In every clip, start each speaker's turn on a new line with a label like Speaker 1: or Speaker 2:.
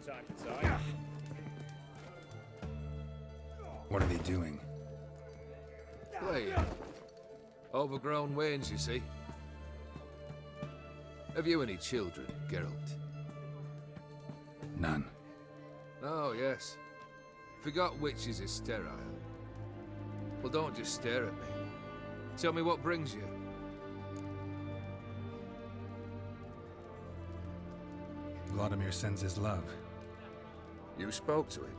Speaker 1: time to time.
Speaker 2: What are they doing?
Speaker 3: Playing. Overgrown wains, you see. Have you any children, Geralt?
Speaker 2: None.
Speaker 3: Oh, yes. Forgot witches is sterile. Well, don't just stare at me. Tell me what brings you.
Speaker 2: Vladimir sends his love.
Speaker 3: You spoke to it.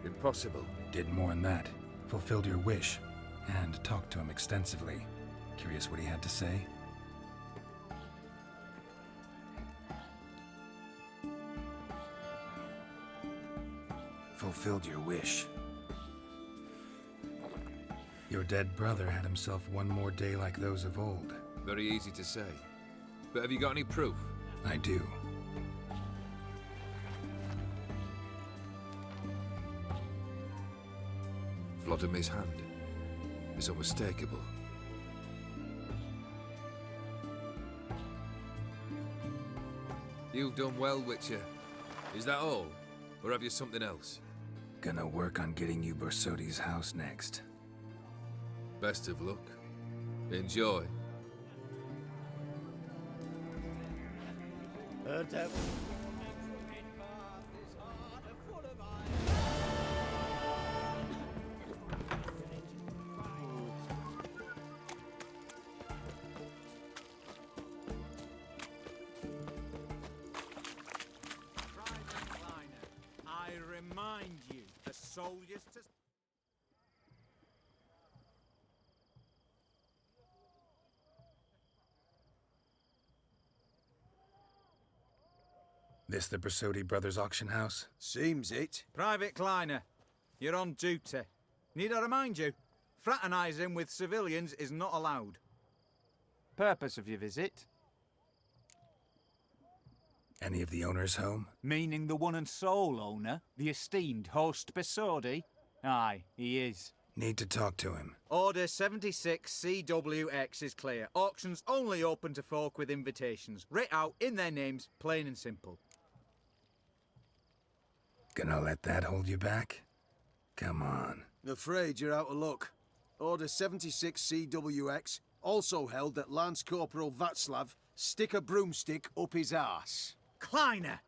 Speaker 3: Impossible.
Speaker 2: Did more than that. Fulfilled your wish. And talked to him extensively. Curious what he had to say? Fulfilled your wish. Your dead brother had himself one more day like those of old.
Speaker 3: Very easy to say. But have you got any proof?
Speaker 2: I do.
Speaker 3: Vladimir's hand is unmistakable. You've done well, Witcher. Is that all? Or have you something else?
Speaker 2: Gonna work on getting you Borsodi's house next.
Speaker 3: Best of luck. Enjoy.
Speaker 1: I remind you, the soldiers to...
Speaker 2: This the Borsodi Brothers auction house?
Speaker 4: Seems it.
Speaker 1: Private Kleiner, you're on duty. Need I remind you, fraternizing with civilians is not allowed. Purpose of your visit?
Speaker 2: Any of the owners home?
Speaker 1: Meaning the one and sole owner, the esteemed host Borsodi? Aye, he is.
Speaker 2: Need to talk to him.
Speaker 1: Order 76 CWX is clear. Auctions only open to folk with invitations. Writ out in their names, plain and simple.
Speaker 2: Gonna let that hold you back? Come on.
Speaker 4: Afraid you're out of luck. Order 76 CWX also held that Lance Corporal Václav stick a broomstick up his arse.
Speaker 1: Kleiner,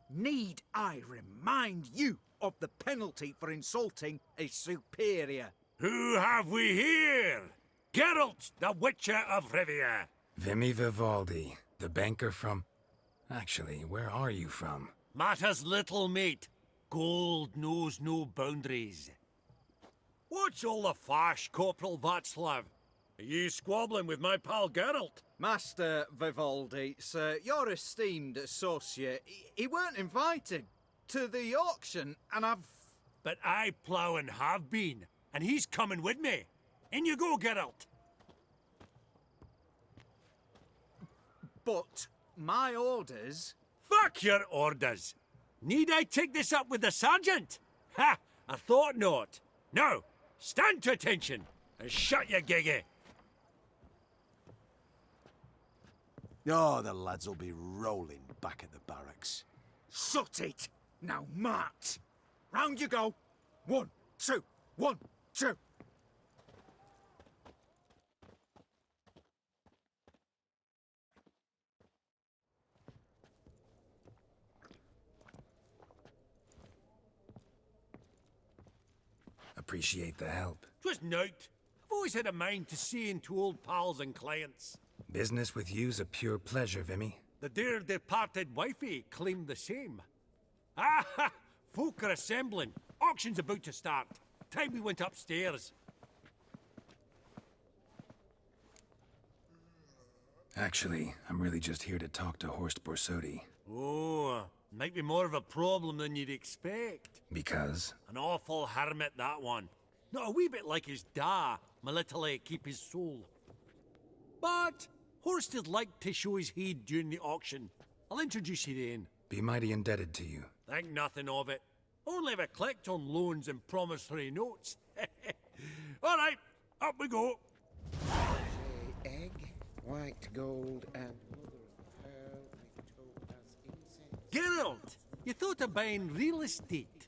Speaker 1: need I remind you of the penalty for insulting a superior?
Speaker 5: Who have we here? Geralt, the Witcher of Rivia.
Speaker 2: Vimy Vivaldi, the banker from... Actually, where are you from?
Speaker 5: Matters little, mate. Gold knows no boundaries. What's all the fash, Corporal Václav? Are you squabbling with my pal Geralt?
Speaker 1: Master Vivaldi, sir, your esteemed associate, he weren't invited to the auction, and I've...
Speaker 5: But I plough and have been, and he's coming with me. In you go, Geralt.
Speaker 1: But my orders...
Speaker 5: Fuck your orders. Need I take this up with the sergeant? Ha! I thought not. Now, stand to attention and shut your giggy.
Speaker 4: Oh, the lads will be rolling back at the barracks.
Speaker 1: Shut it! Now march! Round you go! 1, 2, 1, 2!
Speaker 2: Appreciate the help.
Speaker 5: 'Twas nowt. I've always had a mind to see into old pals and clients.
Speaker 2: Business with you's a pure pleasure, Vimy.
Speaker 5: The dear departed wifey claimed the same. Ah ha! Folk are assembling. Auction's about to start. Time we went upstairs.
Speaker 2: Actually, I'm really just here to talk to Horst Borsodi.
Speaker 5: Oh, might be more of a problem than you'd expect.
Speaker 2: Because?
Speaker 5: An awful hermit, that one. Not a wee bit like his da, military keep his soul. But Horst would like to show his heed during the auction. I'll introduce you then.
Speaker 2: Be mighty indebted to you.
Speaker 5: Think nothing of it. Only ever collect on loans and promissory notes. All right, up we go.
Speaker 6: Egg, white gold, and mother of pearl with topaz incense.
Speaker 5: Geralt, You thought of buying real estate.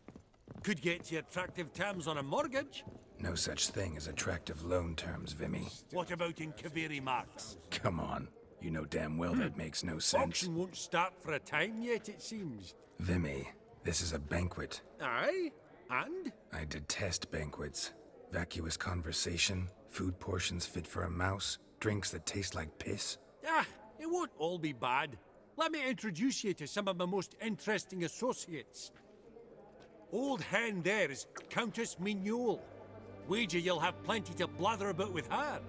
Speaker 5: Could get you attractive terms on a mortgage.
Speaker 2: No such thing as attractive loan terms, Vimy.
Speaker 5: What about in Kaveri Marks?
Speaker 2: Come on. You know damn well that makes no sense.
Speaker 5: Auction won't start for a time yet, it seems.
Speaker 2: Vimy, this is a banquet.
Speaker 5: Aye? And?
Speaker 2: I detest banquets. Vacuous conversation, food portions fit for a mouse, drinks that taste like piss.
Speaker 5: Ah, it won't all be bad. Let me introduce you to some of my most interesting associates. Old hen there is Countess Mignole. Wager you'll have plenty to blather about with her.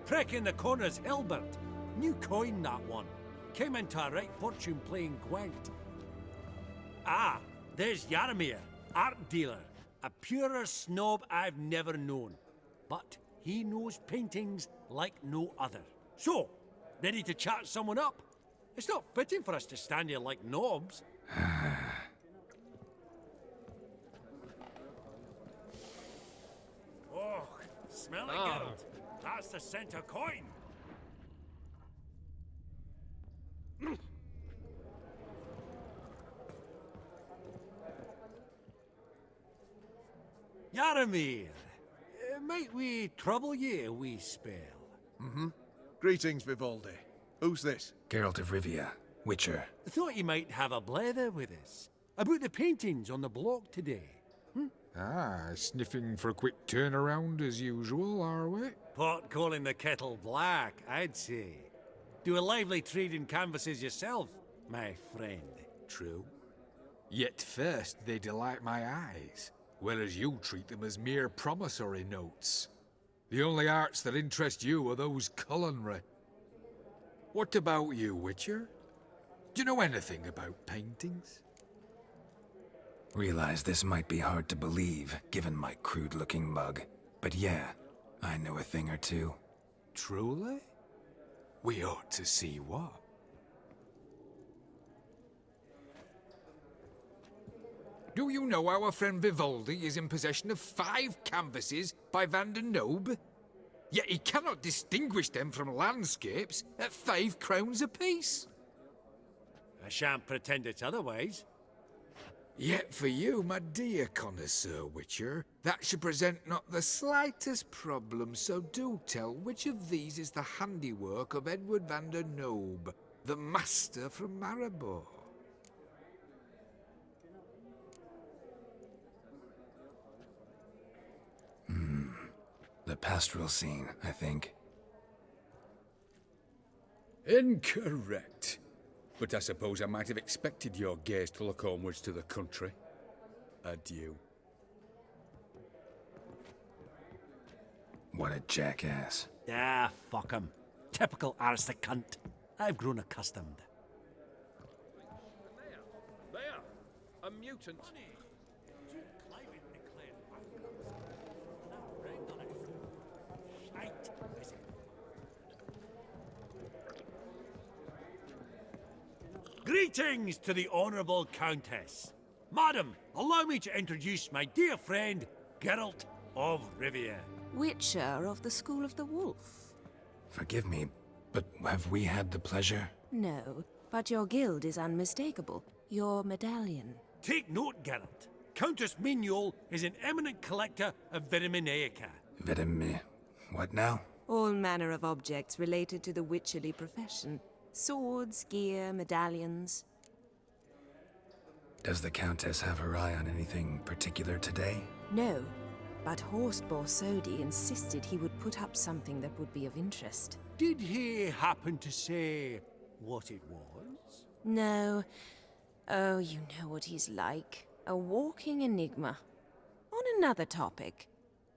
Speaker 5: Prick in the corner's Hilbert. New coin, that one. Came into a right fortune playing Gwent. Ah, there's Jaromir, art dealer. A purer snob I've never known. But he knows paintings like no other. So, ready to chat someone up? It's not fitting for us to stand here like knobs. Oh, smell it, Geralt. That's the scent of coin. Jaromir, might we trouble ye a wee spell?
Speaker 4: Greetings, Vivaldi. Who's this?
Speaker 2: Geralt of Rivia, Witcher.
Speaker 5: Thought you might have a blether with us about the paintings on the block today.
Speaker 7: Ah, sniffing for a quick turnaround as usual, are we?
Speaker 5: Pot calling the kettle black, I'd say. Do a lively trade in canvases yourself, my friend.
Speaker 7: True. Yet first they delight my eyes, whereas you treat them as mere promissory notes. The only arts that interest you are those culinary. What about you, Witcher? Do you know anything about paintings?
Speaker 2: Realize this might be hard to believe, given my crude-looking mug. But yeah, I know a thing or two.
Speaker 7: Truly? We ought to see what. Do you know our friend Vivaldi is in possession of 5 canvases by Van der Nobe? Yet he cannot distinguish them from landscapes at 5 crowns apiece.
Speaker 5: I shan't pretend it's otherwise.
Speaker 7: Yet for you, my dear connoisseur Witcher, that should present not the slightest problem, so do tell which of these is the handiwork of Edward van der Nobe, the master from Maribor.
Speaker 2: The pastoral scene, I think.
Speaker 8: Incorrect. But I suppose I might have expected your gaze to look onwards to the country. Adieu.
Speaker 2: What a jackass.
Speaker 5: Ah, fuck him. Typical aristocrat. I've grown accustomed.
Speaker 3: There! A mutant.
Speaker 5: Greetings to the Honourable Countess. Madam, allow me to introduce my dear friend, Geralt of Rivia.
Speaker 9: Witcher of the School of the Wolf.
Speaker 2: Forgive me, but have we had the pleasure?
Speaker 9: No, but your guild is unmistakable. Your medallion.
Speaker 5: Take note, Geralt. Countess Mignole is an eminent collector of Vitaminaica.
Speaker 2: What now?
Speaker 9: All manner of objects related to the witcherly profession. Swords, gear, medallions.
Speaker 2: Does the Countess have her eye on anything particular today?
Speaker 9: No, but Horst Borsodi insisted he would put up something that would be of interest.
Speaker 5: Did he happen to say what it was?
Speaker 9: No. Oh, you know what he's like. A walking enigma. On another topic.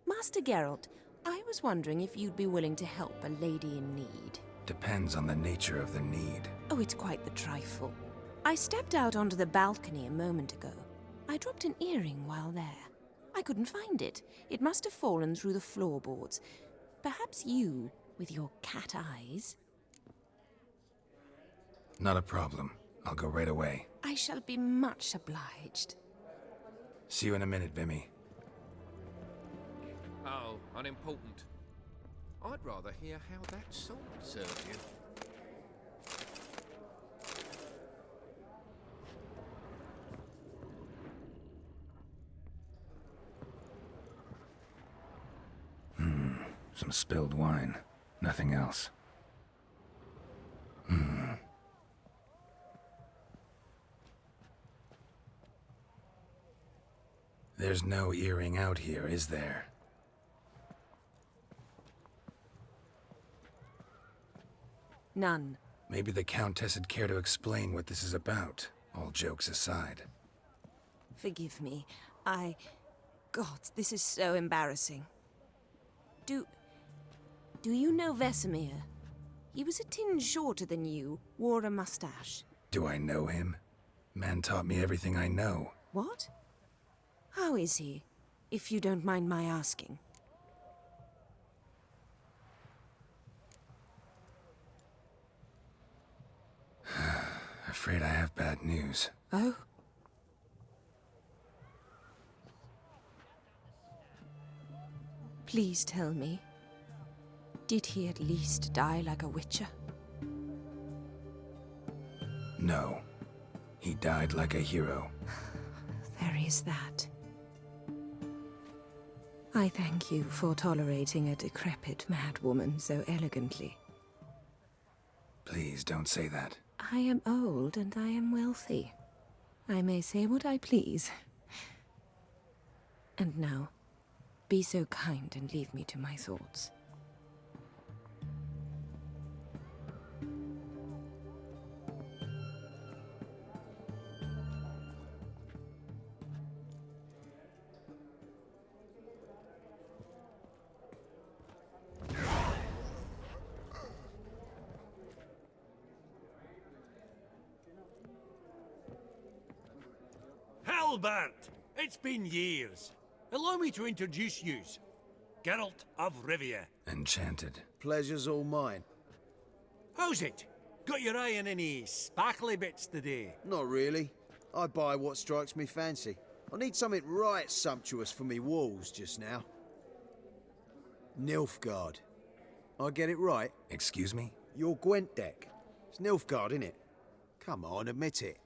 Speaker 9: Master Geralt, I was wondering if you'd be willing to help a lady in need.
Speaker 2: Depends on the nature of the need.
Speaker 9: Oh, it's quite the trifle. I stepped out onto the balcony a moment ago. I dropped an earring while there. I couldn't find it. It must have fallen through the floorboards. Perhaps you, with your cat eyes.
Speaker 2: Not a problem. I'll go right away.
Speaker 9: I shall be much obliged.
Speaker 2: See you in a minute, Vimy.
Speaker 3: Oh, unimportant. I'd rather hear how that sword served you.
Speaker 2: Some spilled wine. Nothing else. There's no earring out here, is there?
Speaker 9: None.
Speaker 2: Maybe the Countess would care to explain what this is about, all jokes aside.
Speaker 9: Forgive me. God, this is so embarrassing. Do you know Vesemir? He was a tinge shorter than you, wore a mustache.
Speaker 2: Do I know him? Man taught me everything I know.
Speaker 9: What? How is he, if you don't mind my asking?
Speaker 2: Afraid I have bad news.
Speaker 9: Oh? Please tell me, did he at least die like a witcher?
Speaker 2: No. He died like a hero.
Speaker 9: There is that. I thank you for tolerating a decrepit madwoman so elegantly.
Speaker 2: Please don't say that.
Speaker 9: I am old and I am wealthy. I may say what I please. And now, be so kind and leave me to my thoughts.
Speaker 5: Albert, it's been years. Allow me to introduce yous. Geralt of Rivia.
Speaker 2: Enchanted.
Speaker 4: Pleasure's all mine.
Speaker 5: How's it? Got your eye on any sparkly bits today?
Speaker 4: Not really. I buy what strikes me fancy. I need something right sumptuous for me walls just now. Nilfgaard. I get it right?
Speaker 2: Excuse me?
Speaker 4: Your Gwent deck. It's Nilfgaard, innit? Come on, admit it.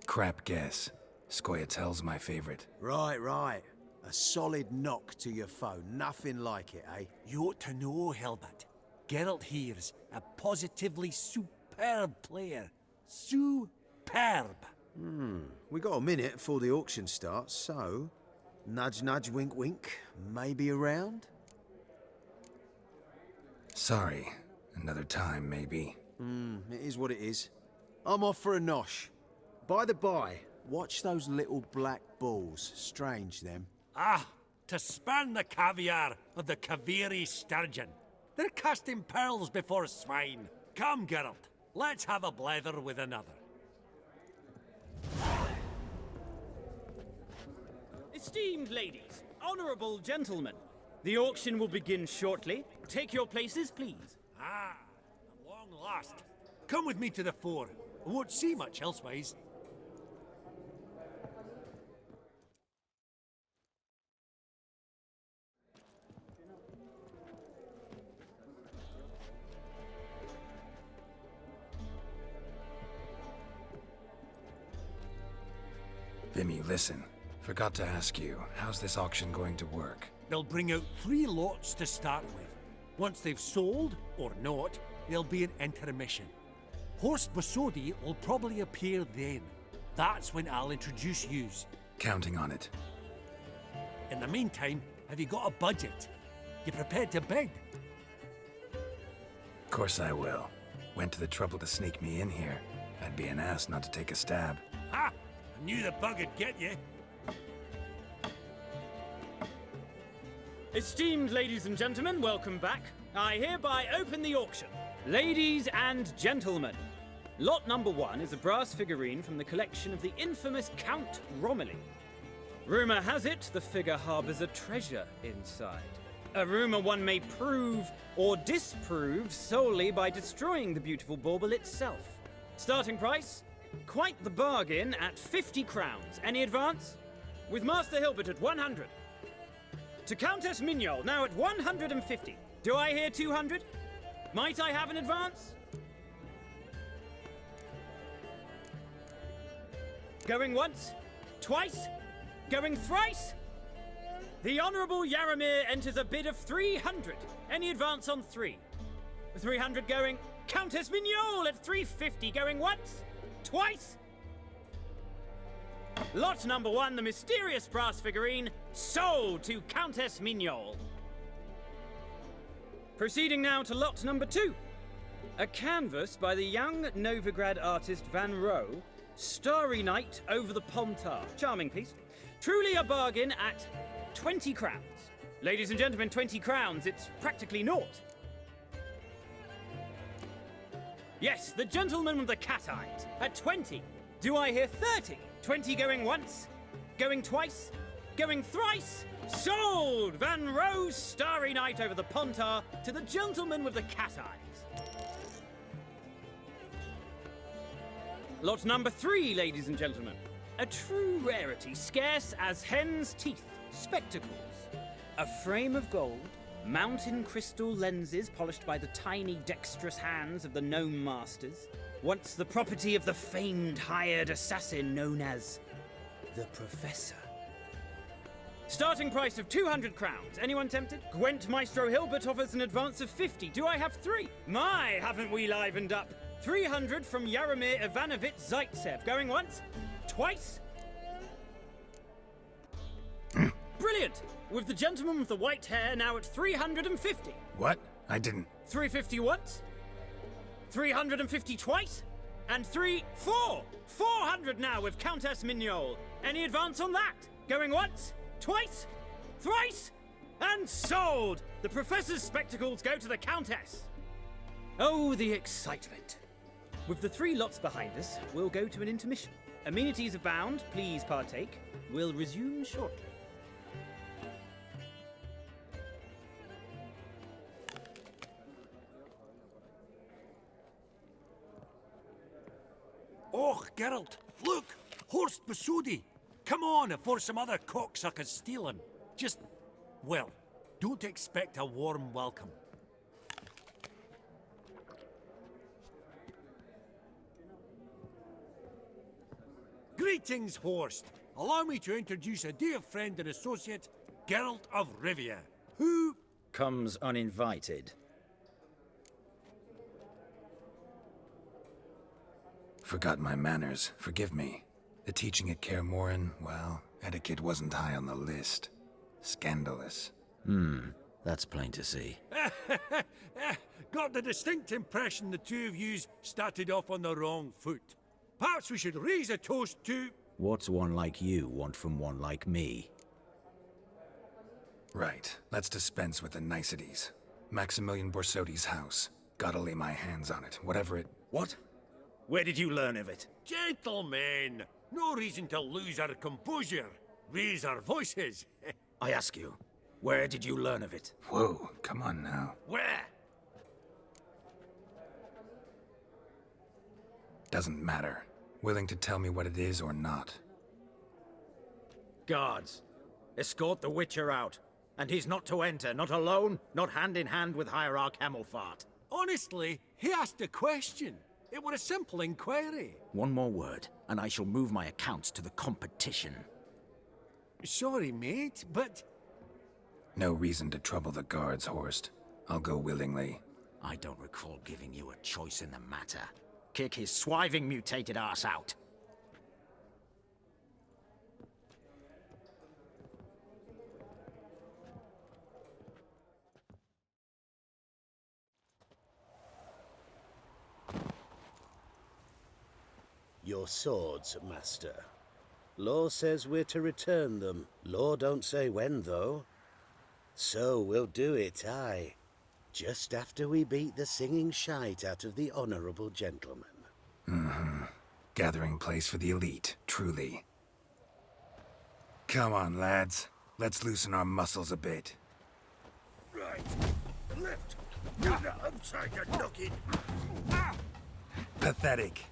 Speaker 2: Crap guess. Scoia'tael's my favorite.
Speaker 4: Right. A solid knock to your foe. Nothing like it, eh?
Speaker 5: You ought to know, Helbert. Geralt here's a positively superb player. Superb.
Speaker 4: We got a minute before the auction starts, so... Nudge, nudge, wink, wink. Maybe around?
Speaker 2: Sorry. Another time, maybe.
Speaker 4: It is what it is. I'm off for a nosh. By the by, watch those little black balls. Strange, them.
Speaker 5: Ah, to spurn the caviar of the Kaviri sturgeon. They're casting pearls before swine. Come, Geralt, let's have a blether with another.
Speaker 10: Esteemed ladies, honorable gentlemen, the auction will begin shortly. Take your places, please.
Speaker 5: Ah, at long last. Come with me to the fore. I won't see much elsewise.
Speaker 2: Vimy, listen. Forgot to ask you, how's this auction going to work?
Speaker 5: They'll bring out 3 lots to start with. Once they've sold, or not, there'll be an intermission. Horst Bosodi will probably appear then. That's when I'll introduce yous.
Speaker 2: Counting on it.
Speaker 5: In the meantime, have you got a budget? You prepared to bid?
Speaker 2: Of course I will. Went to the trouble to sneak me in here. I'd be an ass not to take a stab.
Speaker 5: Ha! I knew the bug'd get you.
Speaker 10: Esteemed ladies and gentlemen, welcome back. I hereby open the auction. Ladies and gentlemen, lot number 1 is a brass figurine from the collection of the infamous Count Romilly. Rumor has it the figure harbors a treasure inside. A rumor one may prove or disprove solely by destroying the beautiful bauble itself. Starting price? Quite the bargain at 50 crowns. Any advance? With Master Hilbert at 100. To Countess Mignol, now at 150. Do I hear 200? Might I have an advance? Going once, twice, going thrice. The Honourable Yaramir enters a bid of 300. Any advance on 3? 300 going. Countess Mignol at 350 going once, twice. Lot number 1, the mysterious brass figurine, sold to Countess Mignol. Proceeding now to lot number 2. A canvas by the young Novigrad artist Van Rohe, Starry Night over the Pontar. Charming piece. Truly a bargain at 20 crowns. Ladies and gentlemen, 20 crowns, it's practically naught. Yes, the gentleman with the cat eyes at 20. Do I hear 30? 20 going once, going twice, going thrice. Sold! Van Rohe's Starry Night over the Pontar to the gentleman with the cat eyes. Lot number 3, ladies and gentlemen. A true rarity, scarce as hen's teeth. Spectacles. A frame of gold, mountain crystal lenses polished by the tiny dexterous hands of the gnome masters. Once the property of the famed hired assassin known as the Professor. Starting price of 200 crowns. Anyone tempted? Gwent Maestro Hilbert offers an advance of 50. Do I have 3? My, haven't we livened up? 300 from Yaramir Ivanovich Zaitsev. Going once? Twice? Brilliant! With the gentleman with the white hair now at 350.
Speaker 2: What? I didn't...
Speaker 10: 350 once? 350 twice? And 400 now with Countess Mignol. Any advance on that? Going once? Twice? Thrice? And sold! The Professor's spectacles go to the Countess. Oh, the excitement. With the 3 lots behind us, we'll go to an intermission. Amenities abound, please partake. We'll resume shortly.
Speaker 5: Oh, Geralt, look! Horst Basudi! Come on, before some other cocksuckers steal him. Just, well, don't expect a warm welcome. Greetings, Horst. Allow me to introduce a dear friend and associate, Geralt of Rivia, who...
Speaker 11: comes uninvited.
Speaker 2: Forgot my manners. Forgive me. The teaching at Kaer Morhen, well, etiquette wasn't high on the list. Scandalous.
Speaker 11: That's plain to see.
Speaker 5: Got the distinct impression the two of yous started off on the wrong foot. Perhaps we should raise a toast to...
Speaker 11: What's one like you want from one like me?
Speaker 2: Right. Let's dispense with the niceties. Maximilian Borsodi's house. Gotta lay my hands on it, whatever it...
Speaker 11: What? Where did you learn of it?
Speaker 5: Gentlemen, no reason to lose our composure. Raise our voices.
Speaker 11: I ask you, where did you learn of it?
Speaker 2: Whoa, come on now.
Speaker 5: Where?
Speaker 2: Doesn't matter. Willing to tell me what it is or not.
Speaker 11: Guards, escort the Witcher out. And he's not to enter, not alone, not hand in hand with Hierarch Hamelfart.
Speaker 5: Honestly, he asked a question. It were a simple inquiry.
Speaker 11: One more word, and I shall move my accounts to the competition.
Speaker 5: Sorry, mate, but...
Speaker 2: No reason to trouble the guards, Horst. I'll go willingly.
Speaker 11: I don't recall giving you a choice in the matter. Kick his swiving mutated ass out.
Speaker 12: Your swords, Master. Law says we're to return them. Law don't say when, though. So we'll do it, aye. Just after we beat the singing shite out of the honourable gentleman.
Speaker 2: Gathering place for the elite, truly. Come on, lads. Let's loosen our muscles a bit.
Speaker 5: Right. Lift. Get the outside, you nuggin.
Speaker 2: Pathetic.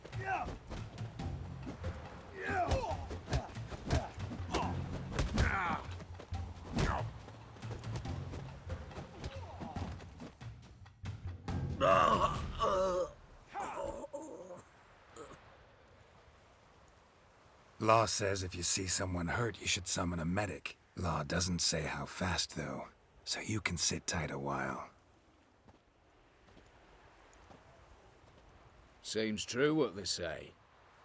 Speaker 2: Law says if you see someone hurt, you should summon a medic. Law doesn't say how fast, though, so you can sit tight a while.
Speaker 8: Seems true what they say.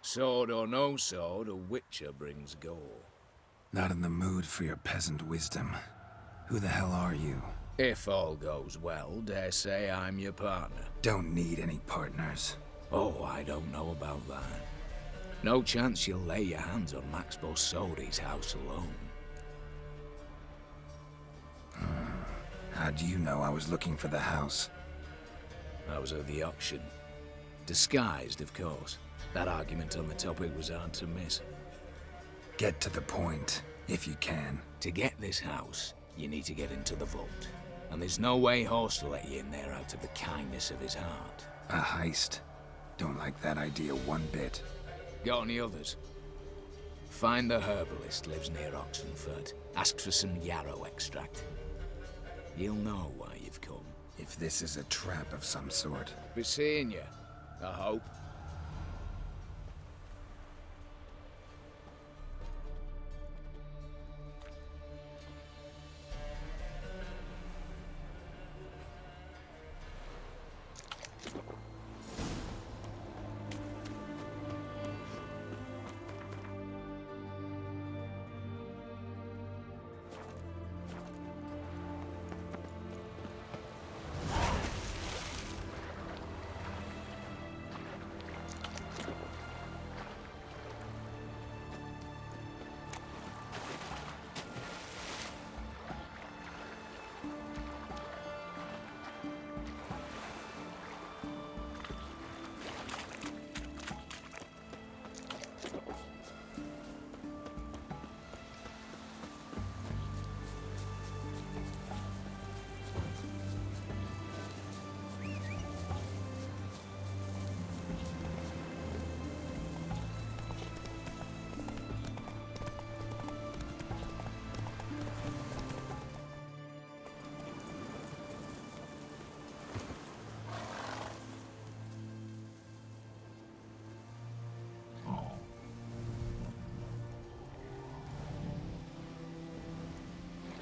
Speaker 8: Sword or no sword, a witcher brings gore.
Speaker 2: Not in the mood for your peasant wisdom. Who the hell are you?
Speaker 8: If all goes well, dare say I'm your partner.
Speaker 2: Don't need any partners.
Speaker 8: Oh, I don't know about that. No chance you'll lay your hands on Max Bossodi's house alone.
Speaker 2: How do you know I was looking for the house?
Speaker 8: I was at the auction. Disguised, of course. That argument on the topic was hard to miss.
Speaker 2: Get to the point, if you can.
Speaker 8: To get this house, you need to get into the vault. And there's no way Horst will let you in there out of the kindness of his heart.
Speaker 2: A heist. Don't like that idea one bit.
Speaker 8: Got any others? Find the herbalist lives near Oxenford. Ask for some yarrow extract. He'll know why you've come.
Speaker 2: If this is a trap of some sort.
Speaker 8: Be seeing you, I hope.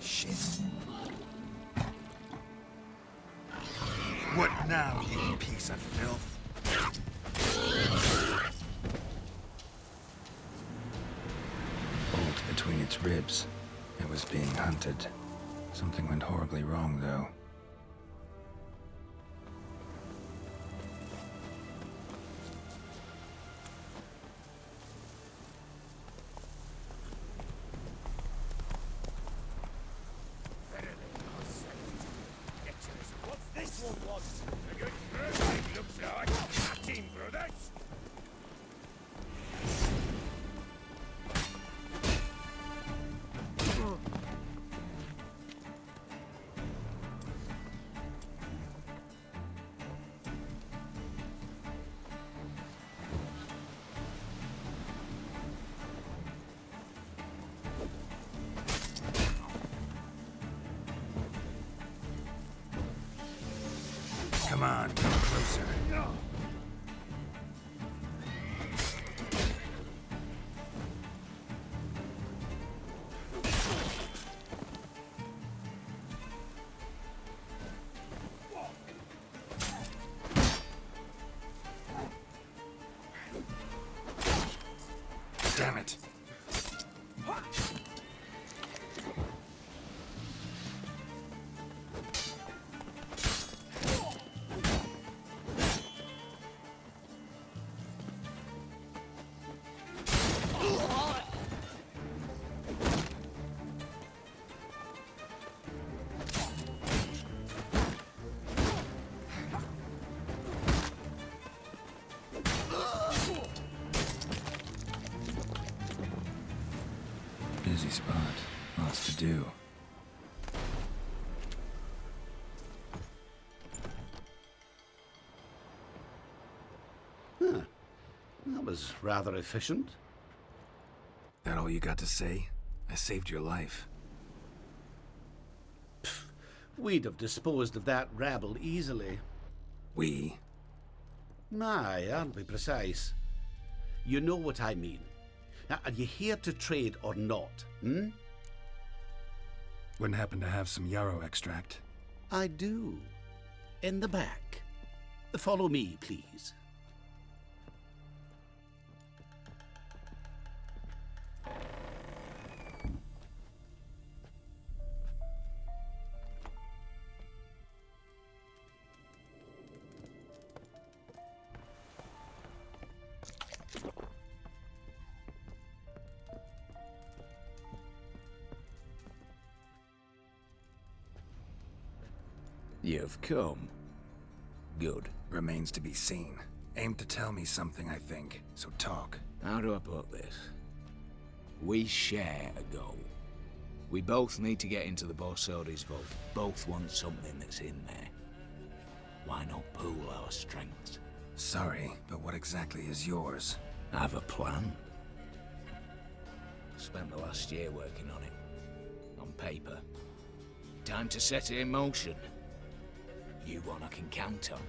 Speaker 2: Shit. What now, you piece of filth? Bolt between its ribs. It was being hunted. Something went horribly wrong, though. Come on, come closer. Damn it. Busy spot. Lots to do.
Speaker 13: Huh. That was rather efficient.
Speaker 2: That all you got to say? I saved your life.
Speaker 13: We'd have disposed of that rabble easily.
Speaker 2: We?
Speaker 13: Aye, aren't we precise? You know what I mean. Are you here to trade or not, hmm?
Speaker 2: Wouldn't happen to have some yarrow extract.
Speaker 13: I do. In the back. Follow me, please.
Speaker 8: You've come. Good.
Speaker 2: Remains to be seen. Aim to tell me something, I think. So talk.
Speaker 8: How do I put this? We share a goal. We both need to get into the Borsodi's vault. Both want something that's in there. Why not pool our strengths?
Speaker 2: Sorry, but what exactly is yours?
Speaker 8: I have a plan. Spent the last year working on it. On paper. Time to set it in motion. You one I can count on.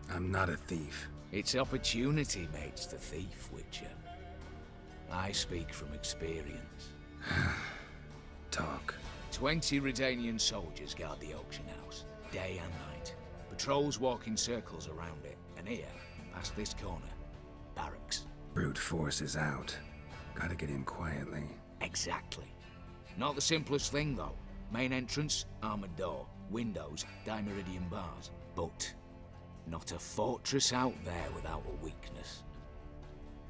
Speaker 2: I'm not a thief.
Speaker 8: It's opportunity makes the thief, Witcher. I speak from experience.
Speaker 2: Talk.
Speaker 8: 20 Redanian soldiers guard the auction house, day and night. Patrols walk in circles around it, and here, past this corner, barracks.
Speaker 2: Brute force is out. Gotta get in quietly.
Speaker 8: Exactly. Not the simplest thing, though. Main entrance, armored door. Windows, dimeridian bars. But not a fortress out there without a weakness.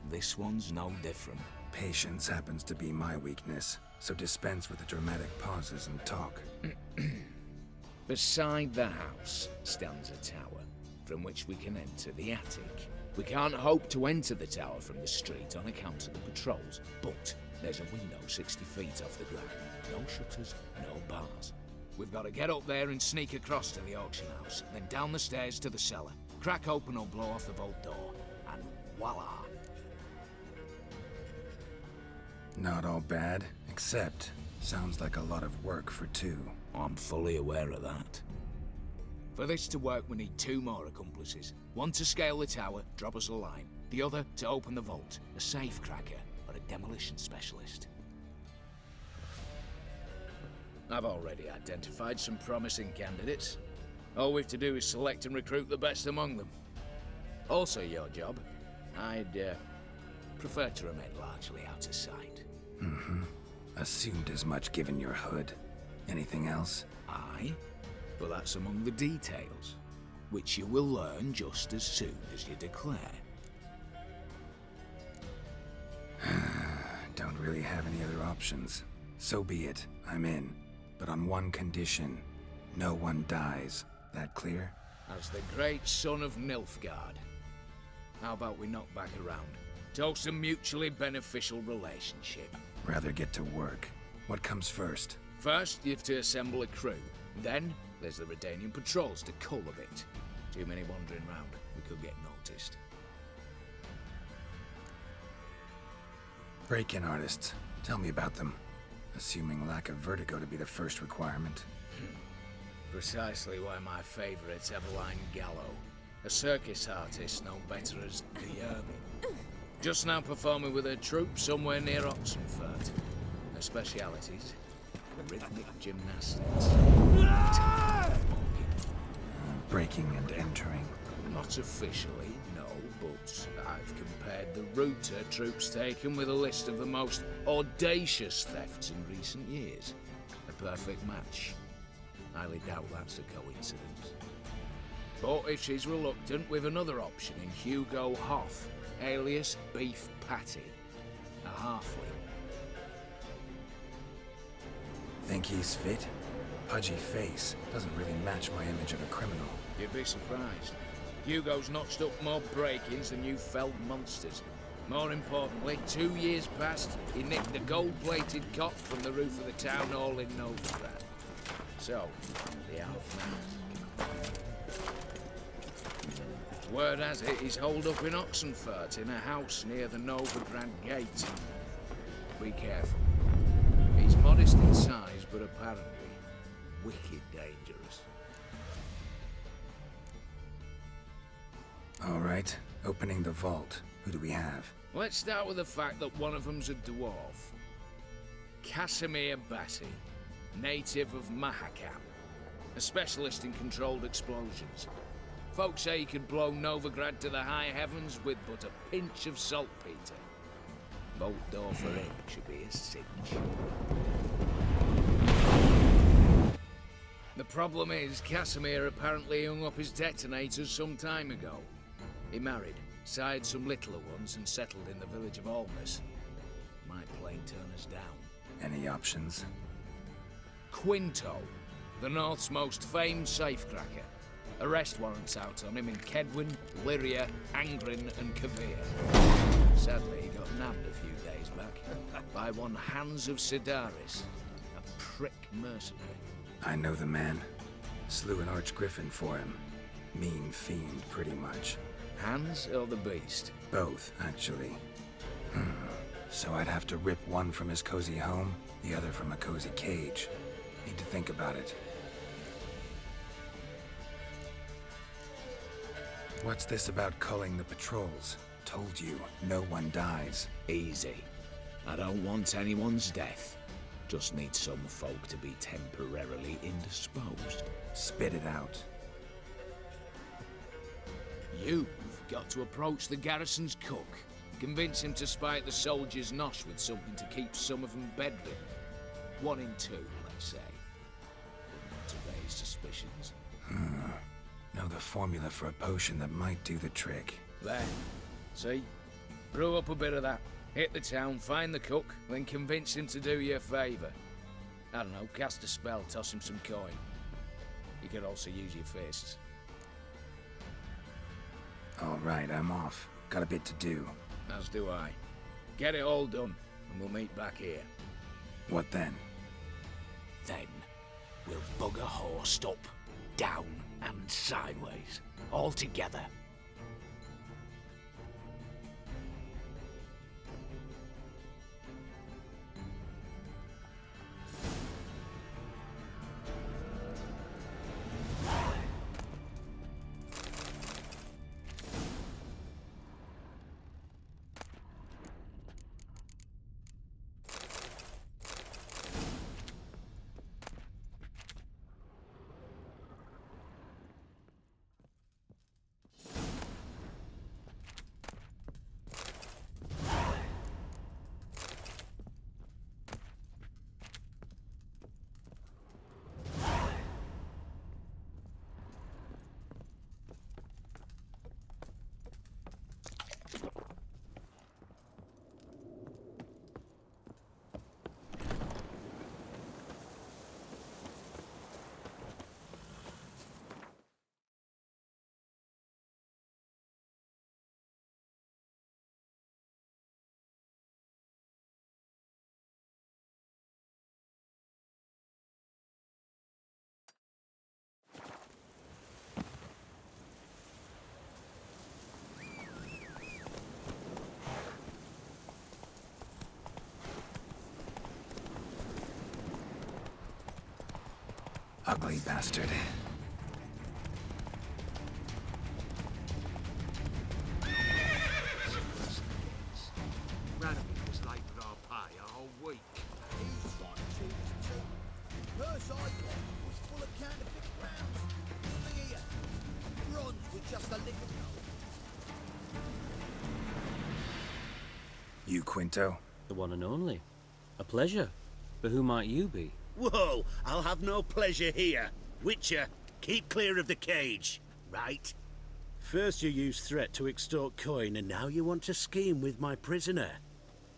Speaker 8: This one's no different.
Speaker 2: Patience happens to be my weakness, so dispense with the dramatic pauses and talk.
Speaker 8: Beside the house stands a tower, from which we can enter the attic. We can't hope to enter the tower from the street on account of the patrols, but there's a window 60 feet off the ground. No shutters, no bars. We've got to get up there and sneak across to the auction house, then down the stairs to the cellar, crack open or blow off the vault door, and voila!
Speaker 2: Not all bad, except sounds like a lot of work for two.
Speaker 8: I'm fully aware of that. For this to work, we need 2 more accomplices. One to scale the tower, drop us a line. The other to open the vault, a safe cracker or a demolition specialist. I've already identified some promising candidates. All we've to do is select and recruit the best among them. Also your job. I'd prefer to remain largely out of sight.
Speaker 2: Mm-hmm. Assumed as much given your hood. Anything else?
Speaker 8: Aye, but that's among the details, which you will learn just as soon as you declare.
Speaker 2: Don't really have any other options. So be it, I'm in. But on one condition. No one dies. That clear?
Speaker 8: As the great son of Nilfgaard. How about we knock back around? Toast a mutually beneficial relationship.
Speaker 2: Rather get to work. What comes first?
Speaker 8: First, you have to assemble a crew. Then, there's the Redanian patrols to cull a bit. Too many wandering round. We could get noticed.
Speaker 2: Break-in artists. Tell me about them. Assuming lack of vertigo to be the first requirement.
Speaker 8: Precisely why my favourite's Eveline Gallo. A circus artist known better as the Ermine. Just now performing with her troupe somewhere near Oxenfurt. Her specialities, rhythmic gymnastics.
Speaker 2: Breaking and entering.
Speaker 8: Not officially, no, but I've compared the route her troope's taken with a list of the most audacious thefts in recent years. A perfect match. Highly doubt that's a coincidence. But if she's reluctant, we've another option in Hugo Hoff, alias Beef Patty, a halfling.
Speaker 2: Think he's fit? Pudgy face doesn't really match my image of a criminal.
Speaker 8: You'd be surprised. Hugo's notched up more break-ins than you felled monsters. More importantly, 2 years past, he nicked a gold-plated cot from the roof of the town hall in Novigrad. So, the outfit. Word has it he's holed up in Oxenfurt in a house near the Novigrad gate. Be careful. He's modest in size, but apparently wicked dangerous.
Speaker 2: All right, opening the vault. Who do we have?
Speaker 8: Let's start with the fact that one of them's a dwarf. Casimir Batty, native of Mahakam, a specialist in controlled explosions. Folks say he could blow Novigrad to the high heavens with but a pinch of saltpeter. Bolt door for him should be a cinch. The problem is, Casimir apparently hung up his detonators some time ago. He married, sired some littler ones, and settled in the village of Almas. Might plain turn us down.
Speaker 2: Any options?
Speaker 8: Quinto, the North's most famed safecracker. Arrest warrants out on him in Kedwin, Lyria, Angrin, and Kavir. Sadly, he got nabbed a few days back by one Hans of Sidaris, a prick mercenary.
Speaker 2: I know the man. Slew an archgriffin for him. Mean fiend, pretty much.
Speaker 8: Hans or the beast?
Speaker 2: Both, actually. So I'd have to rip one from his cozy home, the other from a cozy cage. Need to think about it. What's this about culling the patrols? Told you, no one dies.
Speaker 8: Easy. I don't want anyone's death. Just need some folk to be temporarily indisposed.
Speaker 2: Spit it out.
Speaker 8: You've got to approach the garrison's cook. Convince him to spite the soldiers' nosh with something to keep some of them bedridden. 1 in 2, let's say. Not to raise suspicions.
Speaker 2: Know the formula for a potion that might do the trick.
Speaker 8: There. See? Brew up a bit of that. Hit the town, find the cook, then convince him to do you a favour. I don't know, cast a spell, toss him some coin. You could also use your fists.
Speaker 2: All right, I'm off. Got a bit to do.
Speaker 8: As do I. Get it all done, and we'll meet back here.
Speaker 2: What then?
Speaker 13: Then we'll bugger horsed up, down and sideways, all together.
Speaker 2: Ugly bastard.
Speaker 5: Randomly was late with our pay a whole week.
Speaker 14: First I got was full of counterfeit rounds. Look here. Bronze with just a lick of gold.
Speaker 2: You Quinto?
Speaker 15: The one and only. A pleasure. But who might you be?
Speaker 13: Whoa, I'll have no pleasure here. Witcher, keep clear of the cage, right?
Speaker 12: First you used threat to extort coin, and now you want to scheme with my prisoner.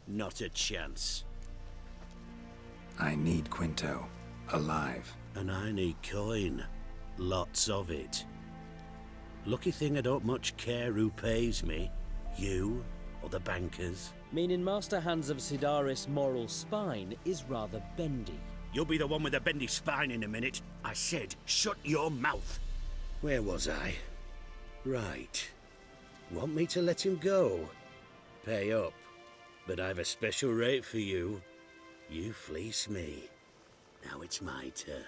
Speaker 12: Not a chance.
Speaker 2: I need Quinto. Alive.
Speaker 12: And I need coin. Lots of it. Lucky thing I don't much care who pays me. You or the bankers.
Speaker 15: Meaning Master Hans of Sidaris' moral spine is rather bendy.
Speaker 13: You'll be the one with the bendy spine in a minute. I said, shut your mouth.
Speaker 12: Where was I? Right. Want me to let him go? Pay up. But I've a special rate for you. You fleece me. Now it's my turn.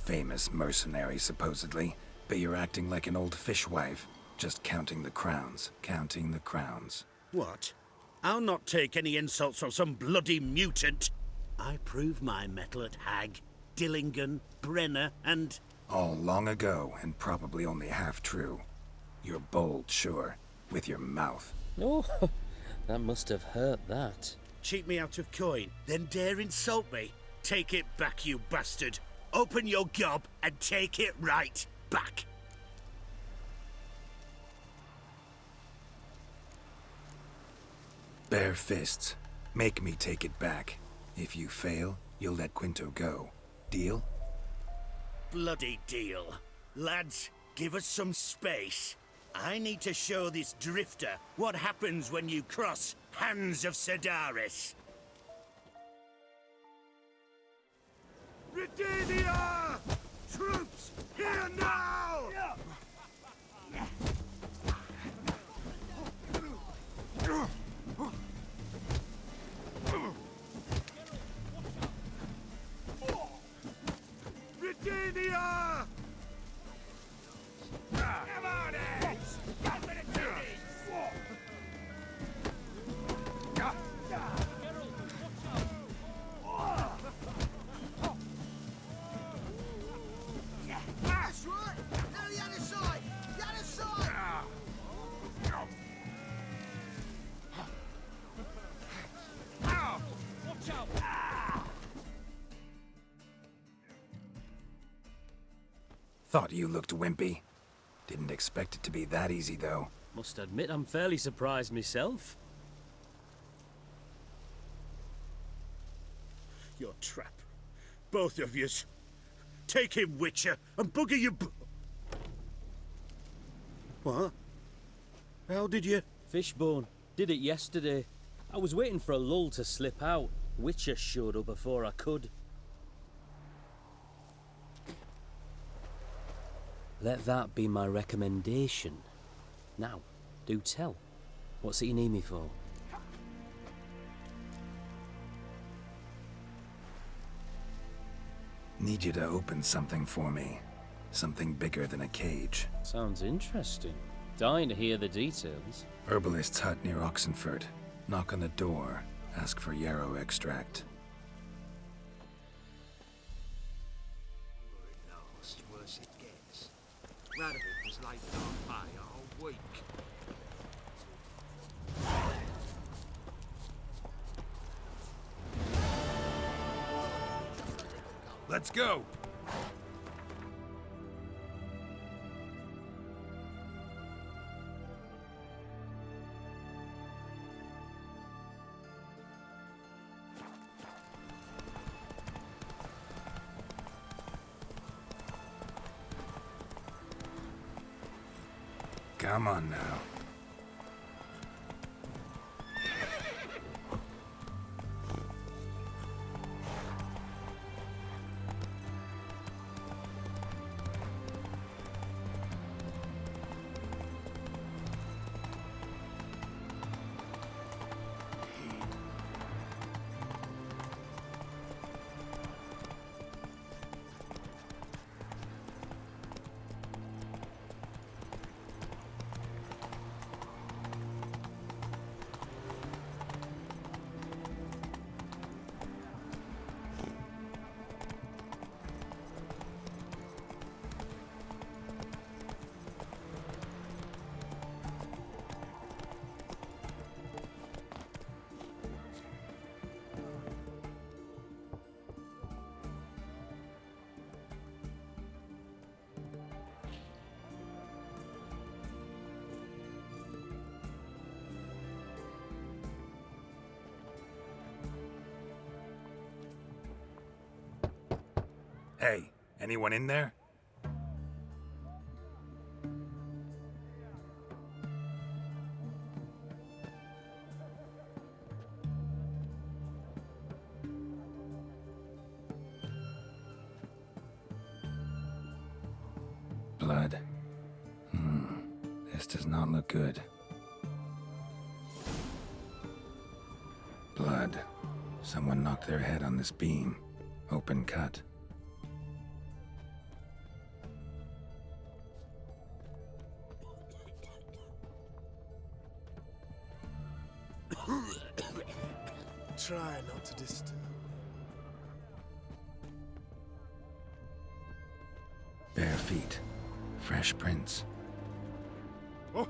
Speaker 2: Famous mercenary, supposedly, but you're acting like an old fishwife. Just counting the crowns, counting the crowns.
Speaker 13: What? I'll not take any insults from some bloody mutant. I prove my mettle at Hag, Dillingen, Brenner, and...
Speaker 2: All long ago, and probably only half true. You're bold, sure, with your mouth.
Speaker 15: Oh, that must have hurt that.
Speaker 13: Cheat me out of coin, then dare insult me. Take it back, you bastard. Open your gob and take it right back.
Speaker 2: Bare fists. Make me take it back. If you fail, you'll let Quinto go. Deal?
Speaker 13: Bloody deal. Lads, give us some space. I need to show this drifter what happens when you cross Hands of Sedaris. Redeemia! Troops, here now! Redeemia! Come on, Ace! Get rid of duties!
Speaker 14: That's right! Now the other side! The other side!
Speaker 5: Watch out!
Speaker 2: Thought you looked wimpy. Didn't expect it to be that easy, though.
Speaker 15: Must admit I'm fairly surprised myself.
Speaker 13: Your trap. Both of yous. Take him, Witcher, and bugger you What? How did you...
Speaker 15: Fishbone. Did it yesterday. I was waiting for a lull to slip out. Witcher showed up before I could. Let that be my recommendation. Now, do tell. What's it you need me for?
Speaker 2: Need you to open something for me. Something bigger than a cage.
Speaker 15: Sounds interesting. Dying to hear the details.
Speaker 2: Herbalist's hut near Oxenford. Knock on the door. Ask for yarrow extract.
Speaker 14: Worse it gets. Radovid was late on pay a whole week.
Speaker 2: Let's go! Come on now. Hey, anyone in there? Blood. This does not look good. Blood. Someone knocked their head on this beam. Open cut.
Speaker 16: Try not to disturb.
Speaker 2: Bare feet. Fresh prints.
Speaker 16: Oh.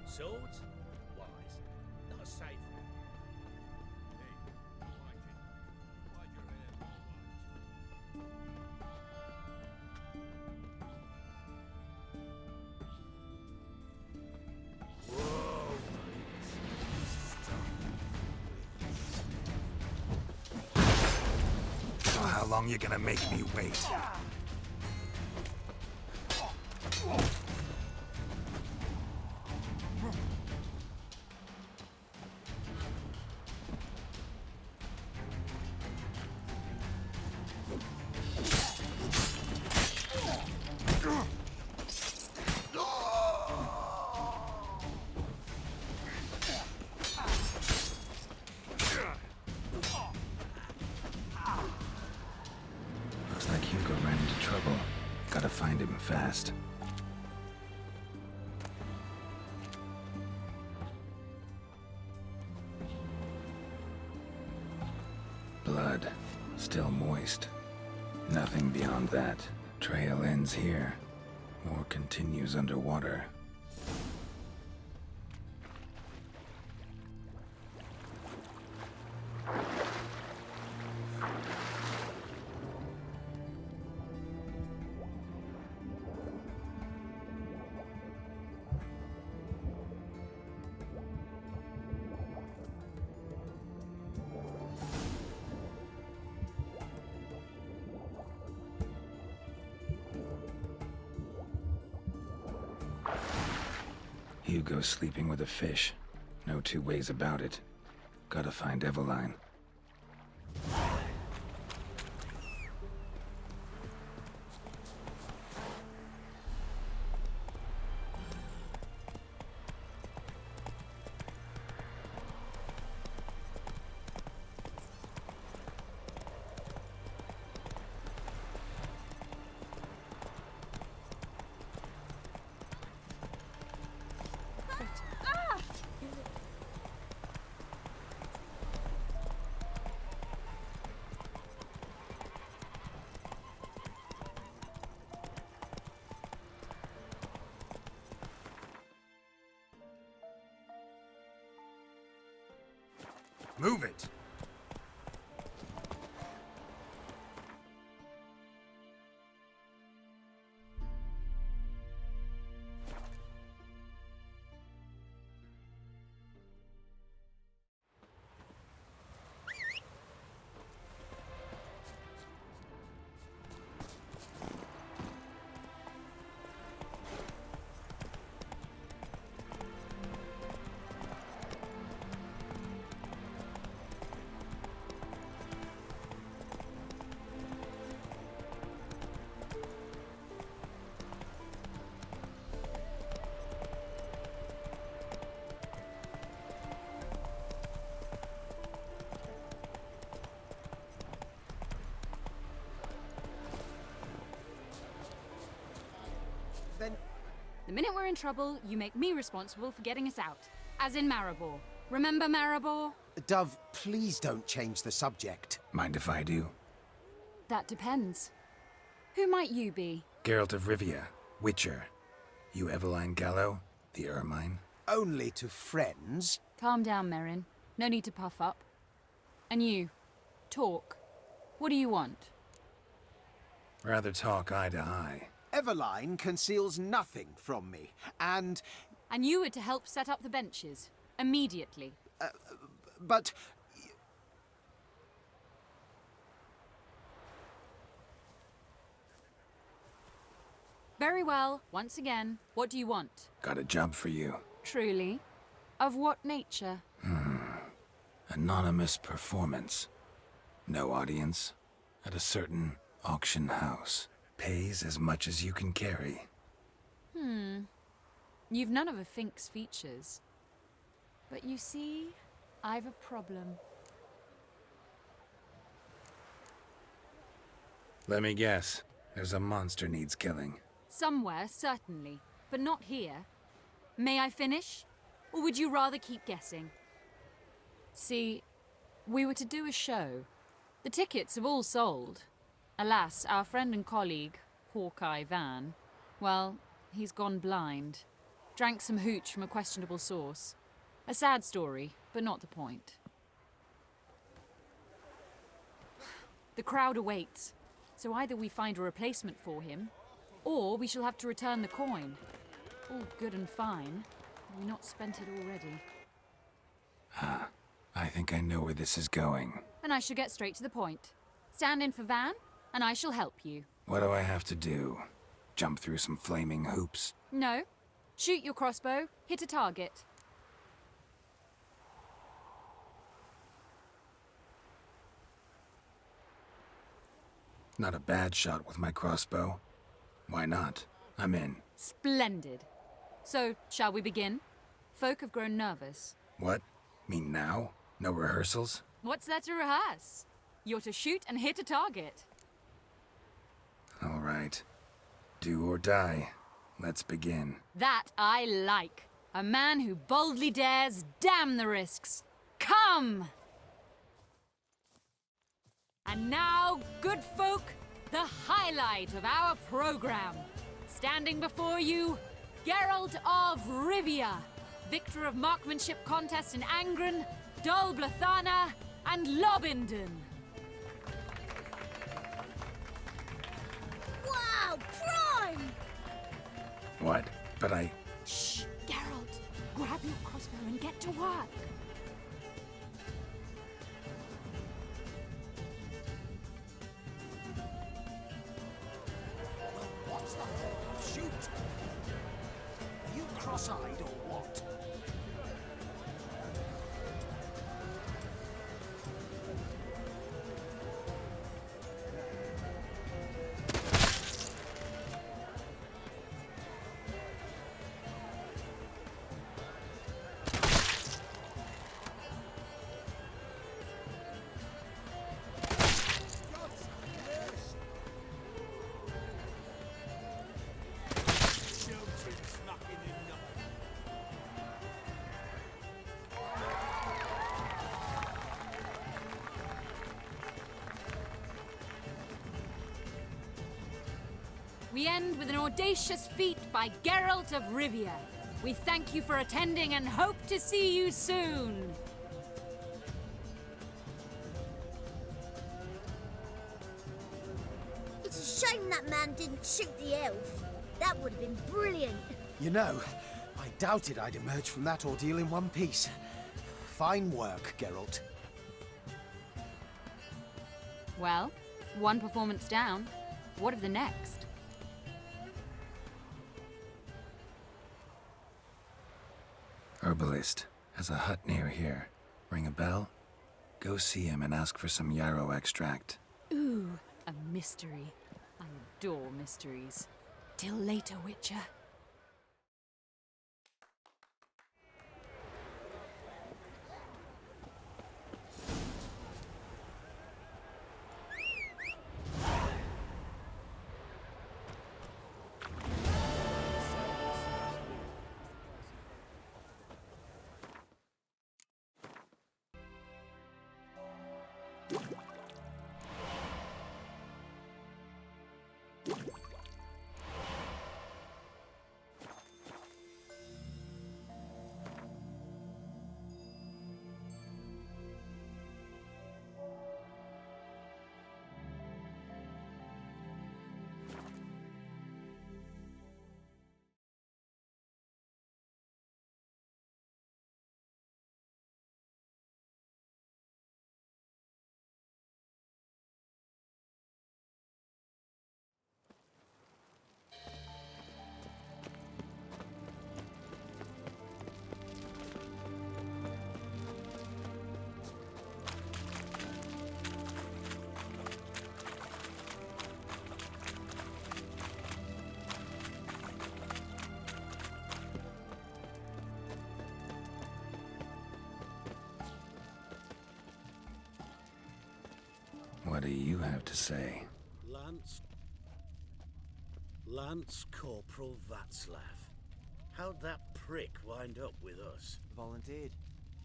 Speaker 13: Swords? Wise. Not safe.
Speaker 2: So how long you gonna make me wait? Looks like Hugo ran into trouble. Gotta find him fast. Blood. Still moist. Nothing beyond that. Trail ends here. Or continues underwater. Hugo's sleeping with a fish. No two ways about it. Gotta find Eveline. Move it!
Speaker 17: The minute we're in trouble, you make me responsible for getting us out. As in Maribor. Remember Maribor?
Speaker 4: Dove, please don't change the subject.
Speaker 2: Mind if I do?
Speaker 17: That depends. Who might you be?
Speaker 2: Geralt of Rivia, Witcher. You Eveline Gallo, the Ermine?
Speaker 4: Only to friends.
Speaker 17: Calm down, Merrin. No need to puff up. And you, talk. What do you want?
Speaker 2: Rather talk eye to eye.
Speaker 4: Eveline conceals nothing from me, and...
Speaker 17: And you were to help set up the benches. Immediately.
Speaker 4: But...
Speaker 17: Very well. Once again, what do you want?
Speaker 2: Got a job for you.
Speaker 17: Truly? Of what nature?
Speaker 2: Anonymous performance. No audience. At a certain auction house. Pays as much as you can carry.
Speaker 17: You've none of a Fink's features. But you see, I've a problem.
Speaker 2: Let me guess. There's a monster needs killing.
Speaker 17: Somewhere, certainly, but not here. May I finish? Or would you rather keep guessing? See, we were to do a show. The tickets have all sold. Alas, our friend and colleague, Hawkeye Van, well, he's gone blind. Drank some hooch from a questionable source. A sad story, but not the point. The crowd awaits, so either we find a replacement for him, or we shall have to return the coin. All good and fine. Have we not spent it already?
Speaker 2: I think I know where this is going.
Speaker 17: Then I shall get straight to the point. Stand in for Van, and I shall help you.
Speaker 2: What do I have to do? Jump through some flaming hoops?
Speaker 17: No. Shoot your crossbow, hit a target.
Speaker 2: Not a bad shot with my crossbow. Why not? I'm in.
Speaker 17: Splendid. So, shall we begin? Folk have grown nervous.
Speaker 2: What? Mean now? No rehearsals?
Speaker 17: What's there to rehearse? You're to shoot and hit a target.
Speaker 2: All right. Do or die. Let's begin.
Speaker 17: That I like. A man who boldly dares, damn the risks. Come! And now, good folk, the highlight of our program. Standing before you, Geralt of Rivia, victor of marksmanship contests in Angren, Dol Blathana, and Lobindon.
Speaker 18: Wow, prime!
Speaker 2: What? But I...
Speaker 17: Shh, Geralt. Grab your crossbow and get to work.
Speaker 14: What's that? Shoot! Are you cross-eyed or what?
Speaker 17: We end with an audacious feat by Geralt of Rivia. We thank you for attending and hope to see you soon.
Speaker 18: It's a shame that man didn't shoot the elf. That would have been brilliant.
Speaker 4: You know, I doubted I'd emerge from that ordeal in one piece. Fine work, Geralt.
Speaker 17: Well, one performance down. What of the next?
Speaker 2: Herbalist has a hut near here. Ring a bell? Go see him and ask for some yarrow extract.
Speaker 17: Ooh, a mystery. I adore mysteries. Till later, Witcher.
Speaker 2: What do you have to say?
Speaker 12: Lance Corporal Václav. How'd that prick wind up with us?
Speaker 19: Volunteered.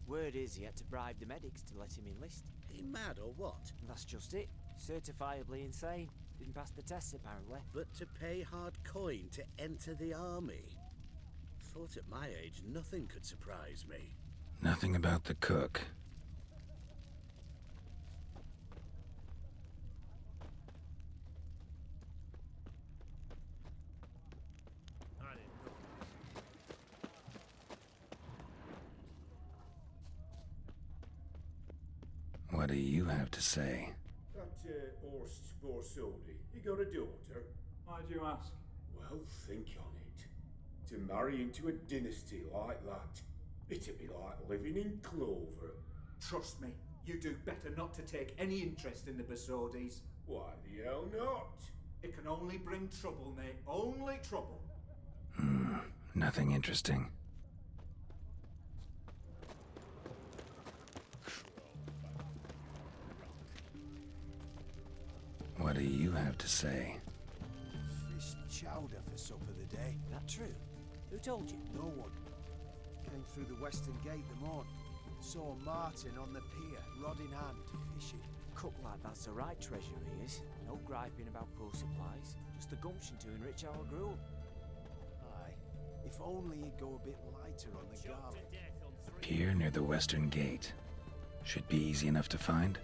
Speaker 19: Word is he had to bribe the medics to let him enlist.
Speaker 12: He mad or what?
Speaker 19: That's just it. Certifiably insane. Didn't pass the tests, apparently.
Speaker 12: But to pay hard coin to enter the army? Thought at my age nothing could surprise me.
Speaker 2: Nothing about the cook. What do you have to say?
Speaker 20: That Horst Borsodi, he got a daughter.
Speaker 1: Why do you ask?
Speaker 20: Well, think on it. To marry into a dynasty like that, it'd be like living in clover.
Speaker 1: Trust me, you do better not to take any interest in the Borsodis.
Speaker 20: Why the hell not?
Speaker 1: It can only bring trouble, mate. Only trouble.
Speaker 2: Nothing interesting. What do you have to say?
Speaker 4: Fish chowder for supper the day.
Speaker 19: That true? Who told you?
Speaker 4: No one. Came through the western gate the morning. Saw Martin on the pier, rod in hand, fishing.
Speaker 19: Cook like that's the right treasure he is. No griping about poor supplies. Just the gumption to enrich our gruel.
Speaker 4: Aye. If only he'd go a bit lighter on the garlic.
Speaker 2: Pier near the western gate. Should be easy enough to find.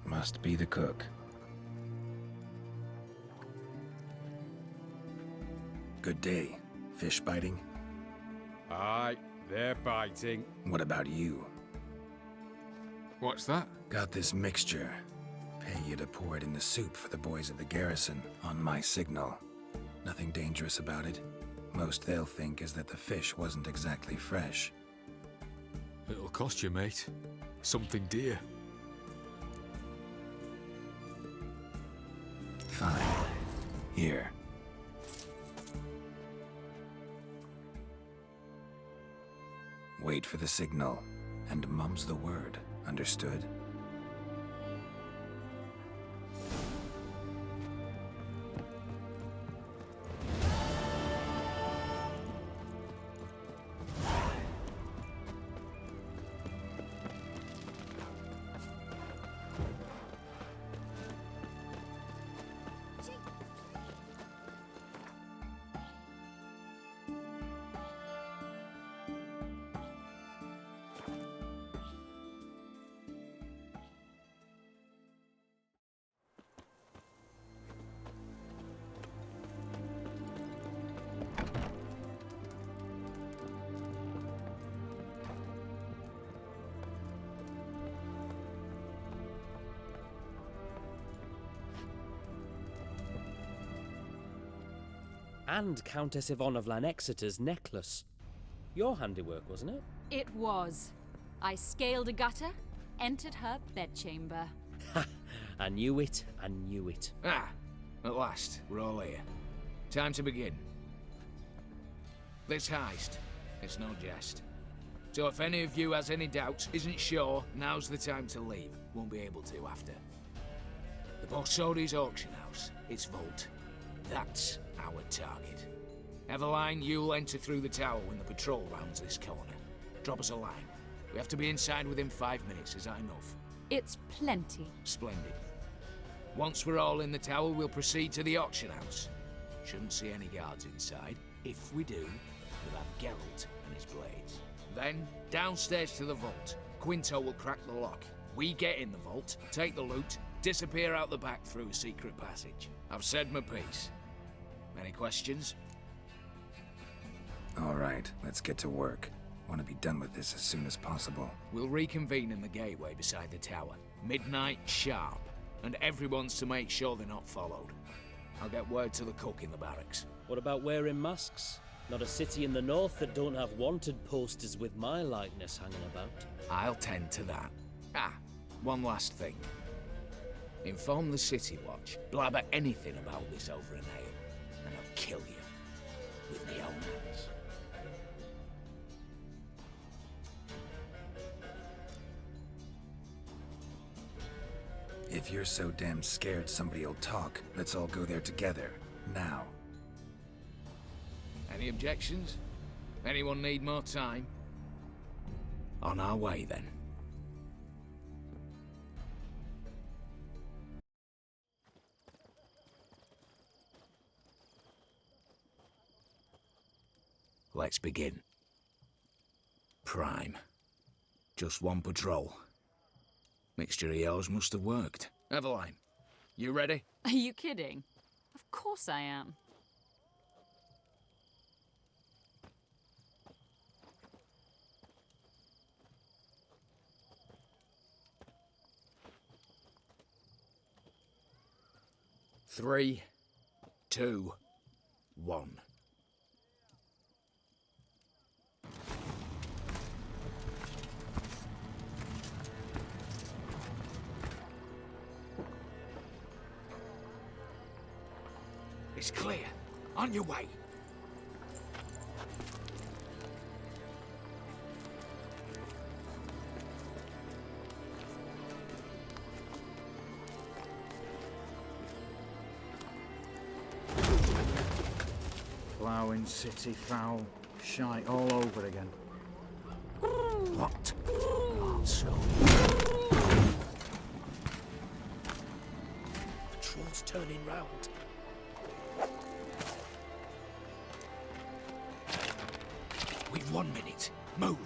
Speaker 2: Must be the cook. Good day. Fish biting?
Speaker 7: Aye, they're biting.
Speaker 2: What about you?
Speaker 7: What's that?
Speaker 2: Got this mixture. Pay you to pour it in the soup for the boys at the garrison, on my signal. Nothing dangerous about it. Most they'll think is that the fish wasn't exactly fresh.
Speaker 7: It'll cost you, mate. Something dear.
Speaker 2: Fine. Here. Wait for the signal, and mum's the word. Understood?
Speaker 15: And Countess Yvonne of Lanexeter's necklace. Your handiwork, wasn't it?
Speaker 17: It was. I scaled a gutter, entered her bedchamber.
Speaker 15: Ha! I knew it, I knew it.
Speaker 8: Ah, at last, we're all here. Time to begin. This heist, it's no jest. So if any of you has any doubts, isn't sure, now's the time to leave. Won't be able to after. The Borsodi's auction house, its vault. That's our target. Eveline, you'll enter through the tower when the patrol rounds this corner. Drop us a line. We have to be inside within 5 minutes. Is that enough?
Speaker 17: It's plenty.
Speaker 8: Splendid. Once we're all in the tower, we'll proceed to the auction house. Shouldn't see any guards inside. If we do, we'll have Geralt and his blades. Then, downstairs to the vault. Quinto will crack the lock. We get in the vault, take the loot, disappear out the back through a secret passage. I've said my piece. Any questions?
Speaker 2: All right, let's get to work. Want to be done with this as soon as possible.
Speaker 8: We'll reconvene in the gateway beside the tower. Midnight sharp. And everyone's to make sure they're not followed. I'll get word to the cook in the barracks.
Speaker 15: What about wearing masks? Not a city in the north that don't have wanted posters with my likeness hanging about.
Speaker 8: I'll tend to that. Ah, one last thing. Inform the City Watch. Blabber anything about this over an ale, and I'll kill you with my own hands.
Speaker 2: If you're so damn scared somebody'll talk, let's all go there together. Now.
Speaker 8: Any objections? Anyone need more time? On our way, then. Let's begin. Prime. Just one patrol. Mixture of yours must have worked. Eveline, you ready?
Speaker 17: Are you kidding? Of course I am.
Speaker 8: Three, 2, 1. It's clear. On your way.
Speaker 1: Ploughing city foul. Shite all over again.
Speaker 8: What? Also.
Speaker 14: Patrol's turning round.
Speaker 8: We've 1 minute. Move.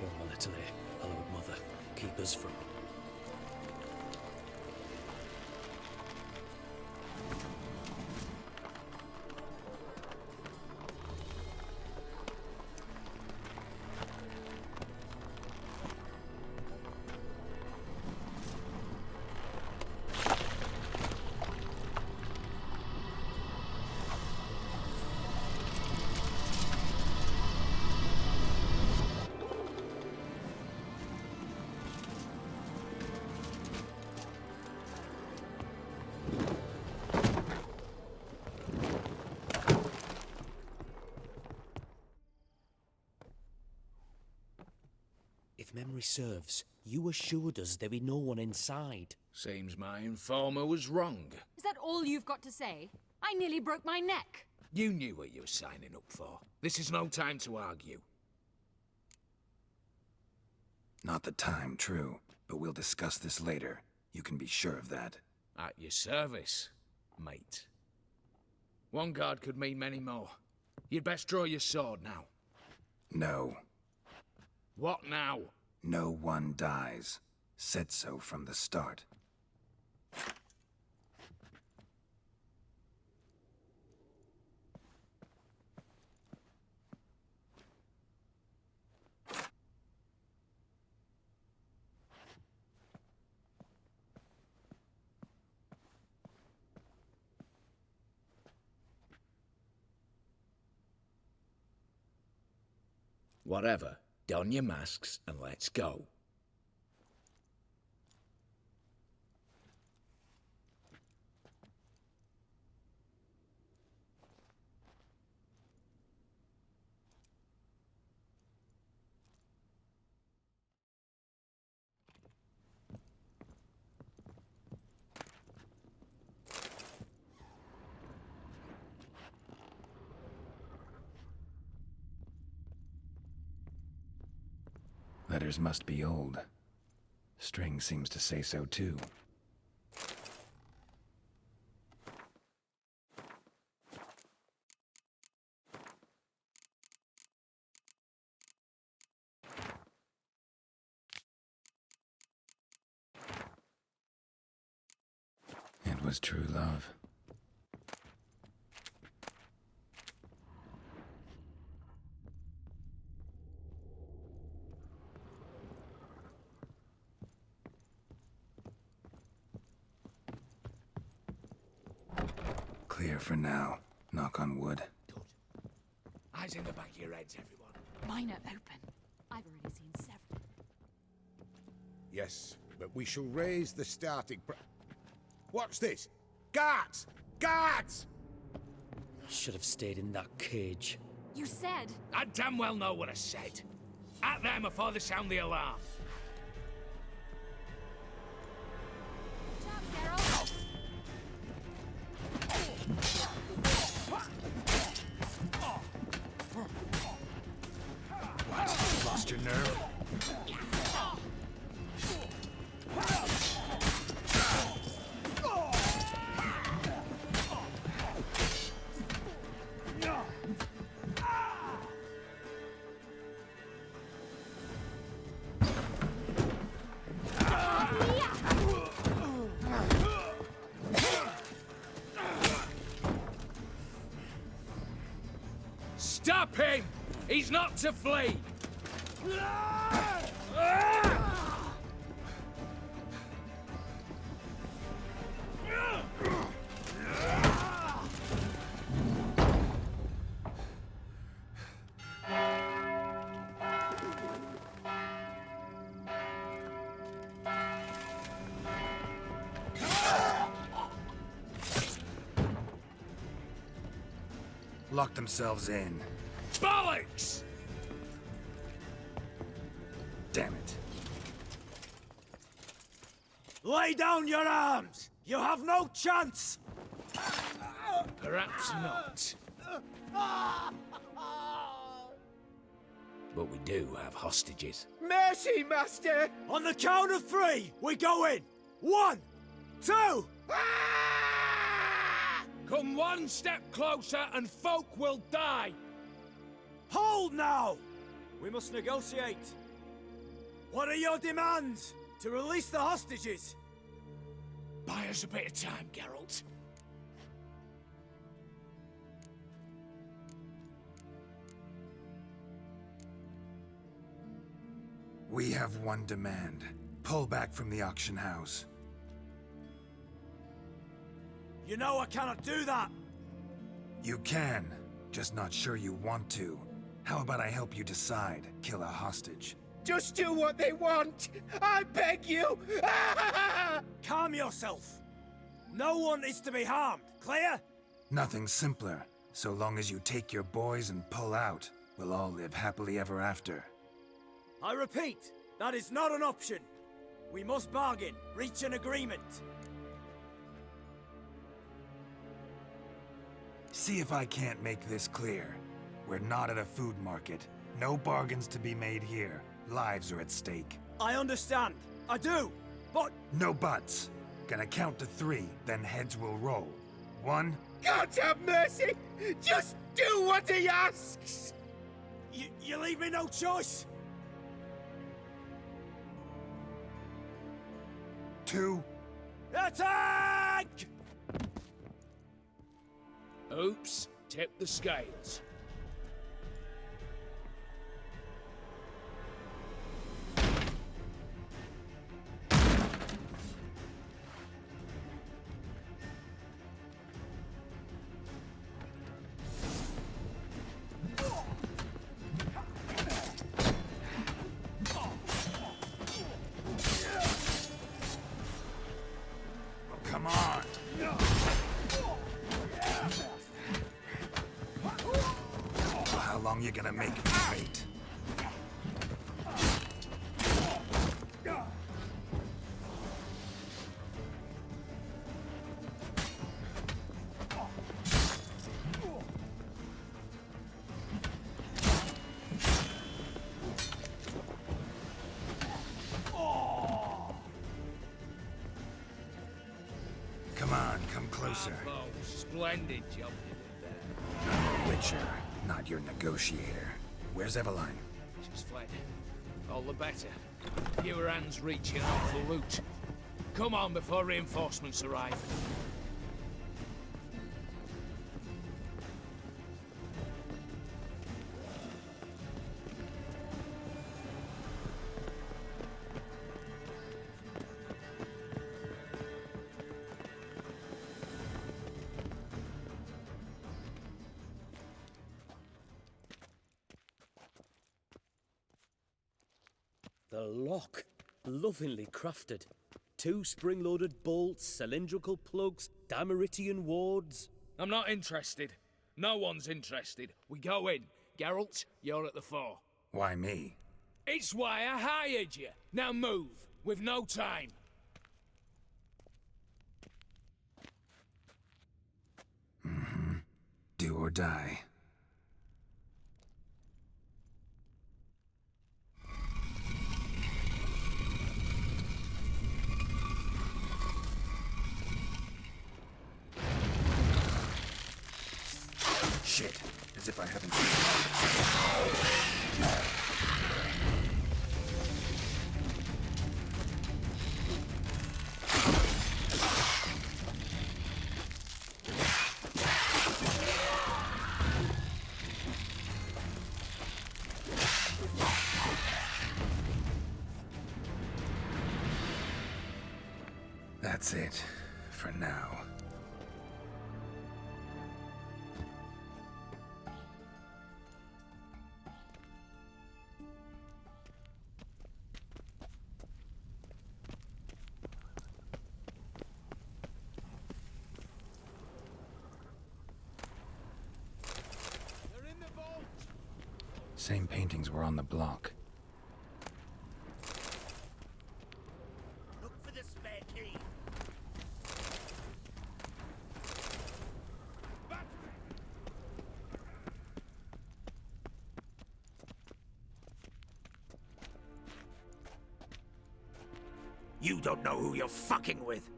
Speaker 15: Hail my little hallowed mother, keep us from...
Speaker 19: If memory serves, you assured us there be no one inside.
Speaker 8: Seems my informer was wrong.
Speaker 17: Is that all you've got to say? I nearly broke my neck.
Speaker 8: You knew what you were signing up for. This is no time to argue.
Speaker 2: Not the time, true. But we'll discuss this later. You can be sure of that.
Speaker 8: At your service, mate. One guard could mean many more. You'd best draw your sword now.
Speaker 2: No.
Speaker 8: What now?
Speaker 2: No one dies. Said so from the start.
Speaker 8: Whatever. Don your masks and let's go.
Speaker 2: letters must be old. String seems to say so too. It was true love. Clear for now. Knock on wood.
Speaker 8: Eyes in the back of your heads, everyone.
Speaker 17: Mine are open. I've already seen several.
Speaker 21: Yes, but we shall raise the starting What's this? Guards! Guards!
Speaker 15: Should have stayed in that cage.
Speaker 17: You said...
Speaker 8: I damn well know what I said. At them before they sound the alarm.
Speaker 17: Geralt!
Speaker 2: What? Lost your nerve?
Speaker 8: Stop him! He's not to flee!
Speaker 2: Lock themselves in.
Speaker 8: Bollocks!
Speaker 2: Damn it.
Speaker 14: Lay down your arms! You have no chance!
Speaker 8: Perhaps not. But we do have hostages.
Speaker 14: Mercy, Master! On the count of 3, we go in! 1, 2...
Speaker 8: Come one step closer and folk will die!
Speaker 14: Hold now! We must negotiate. What are your demands? To release the hostages?
Speaker 8: Buy us a bit of time, Geralt.
Speaker 2: We have one demand. Pull back from the auction house.
Speaker 14: You know I cannot do that!
Speaker 2: You can, just not sure you want to. How about I help you decide? Kill a hostage.
Speaker 14: Just do what they want! I beg you! Calm yourself! No one is to be harmed, clear?
Speaker 2: Nothing simpler. So long as you take your boys and pull out, we'll all live happily ever after.
Speaker 14: I repeat, that is not an option. We must bargain, reach an agreement.
Speaker 2: See if I can't make this clear. We're not at a food market. No bargains to be made here. Lives are at stake.
Speaker 14: I understand. I do. But...
Speaker 2: No buts. Gonna count to 3, then heads will roll. 1...
Speaker 14: God have mercy! Just do what he asks! You leave me no choice!
Speaker 2: 2...
Speaker 14: Attack!
Speaker 8: Oops, tip the scales.
Speaker 2: Come on! How long you gonna make me wait? Come on, come closer.
Speaker 8: Bravo. Splendid job you did there.
Speaker 2: I'm a witcher, not your negotiator. Where's Eveline?
Speaker 8: She's fled. All the better. Fewer hands reaching out for loot. Come on before reinforcements arrive.
Speaker 15: The lock. Lovingly crafted. 2 spring-loaded bolts, cylindrical plugs, Dameritian wards.
Speaker 8: I'm not interested. No one's interested. We go in. Geralt, you're at the fore.
Speaker 2: Why me?
Speaker 8: It's why I hired you. Now move. We've no time.
Speaker 2: Do or die. Shit, as if I haven't That's it, for now. Same paintings were on the block.
Speaker 13: Look for the spare key. You don't know who you're fucking with.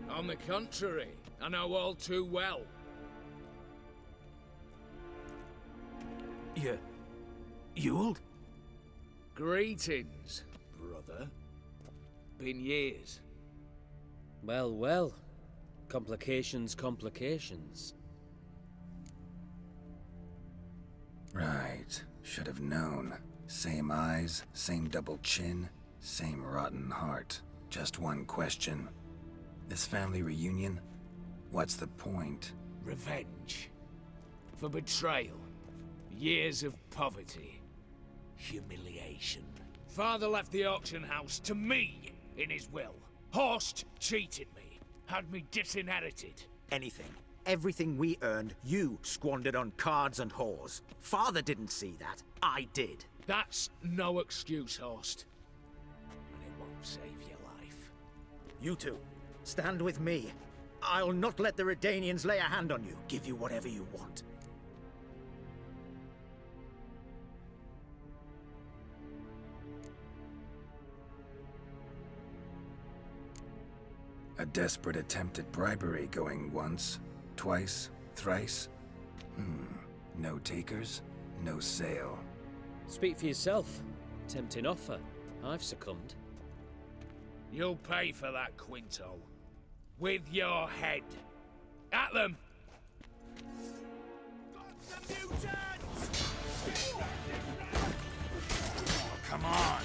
Speaker 8: On the contrary, I know all too well.
Speaker 13: Ewald?
Speaker 8: Greetings, brother. Been years.
Speaker 15: Well, well. Complications, complications.
Speaker 2: Right. Should have known. Same eyes, same double chin, same rotten heart. Just one question. This family reunion? What's the point?
Speaker 8: Revenge. For betrayal. Years of poverty. Humiliation. Father left the auction house to me in his will. Horst cheated me. Had me disinherited.
Speaker 11: Anything. Everything we earned, you squandered on cards and whores. Father didn't see that. I did.
Speaker 8: That's no excuse, Horst. And it won't save your life.
Speaker 11: You two, stand with me. I'll not let the Redanians lay a hand on you. Give you whatever you want.
Speaker 2: A desperate attempt at bribery going once, twice, thrice? No takers, no sale.
Speaker 15: Speak for yourself. Tempting offer. I've succumbed.
Speaker 8: You'll pay for that, Quinto. With your head. At them!
Speaker 21: Come on!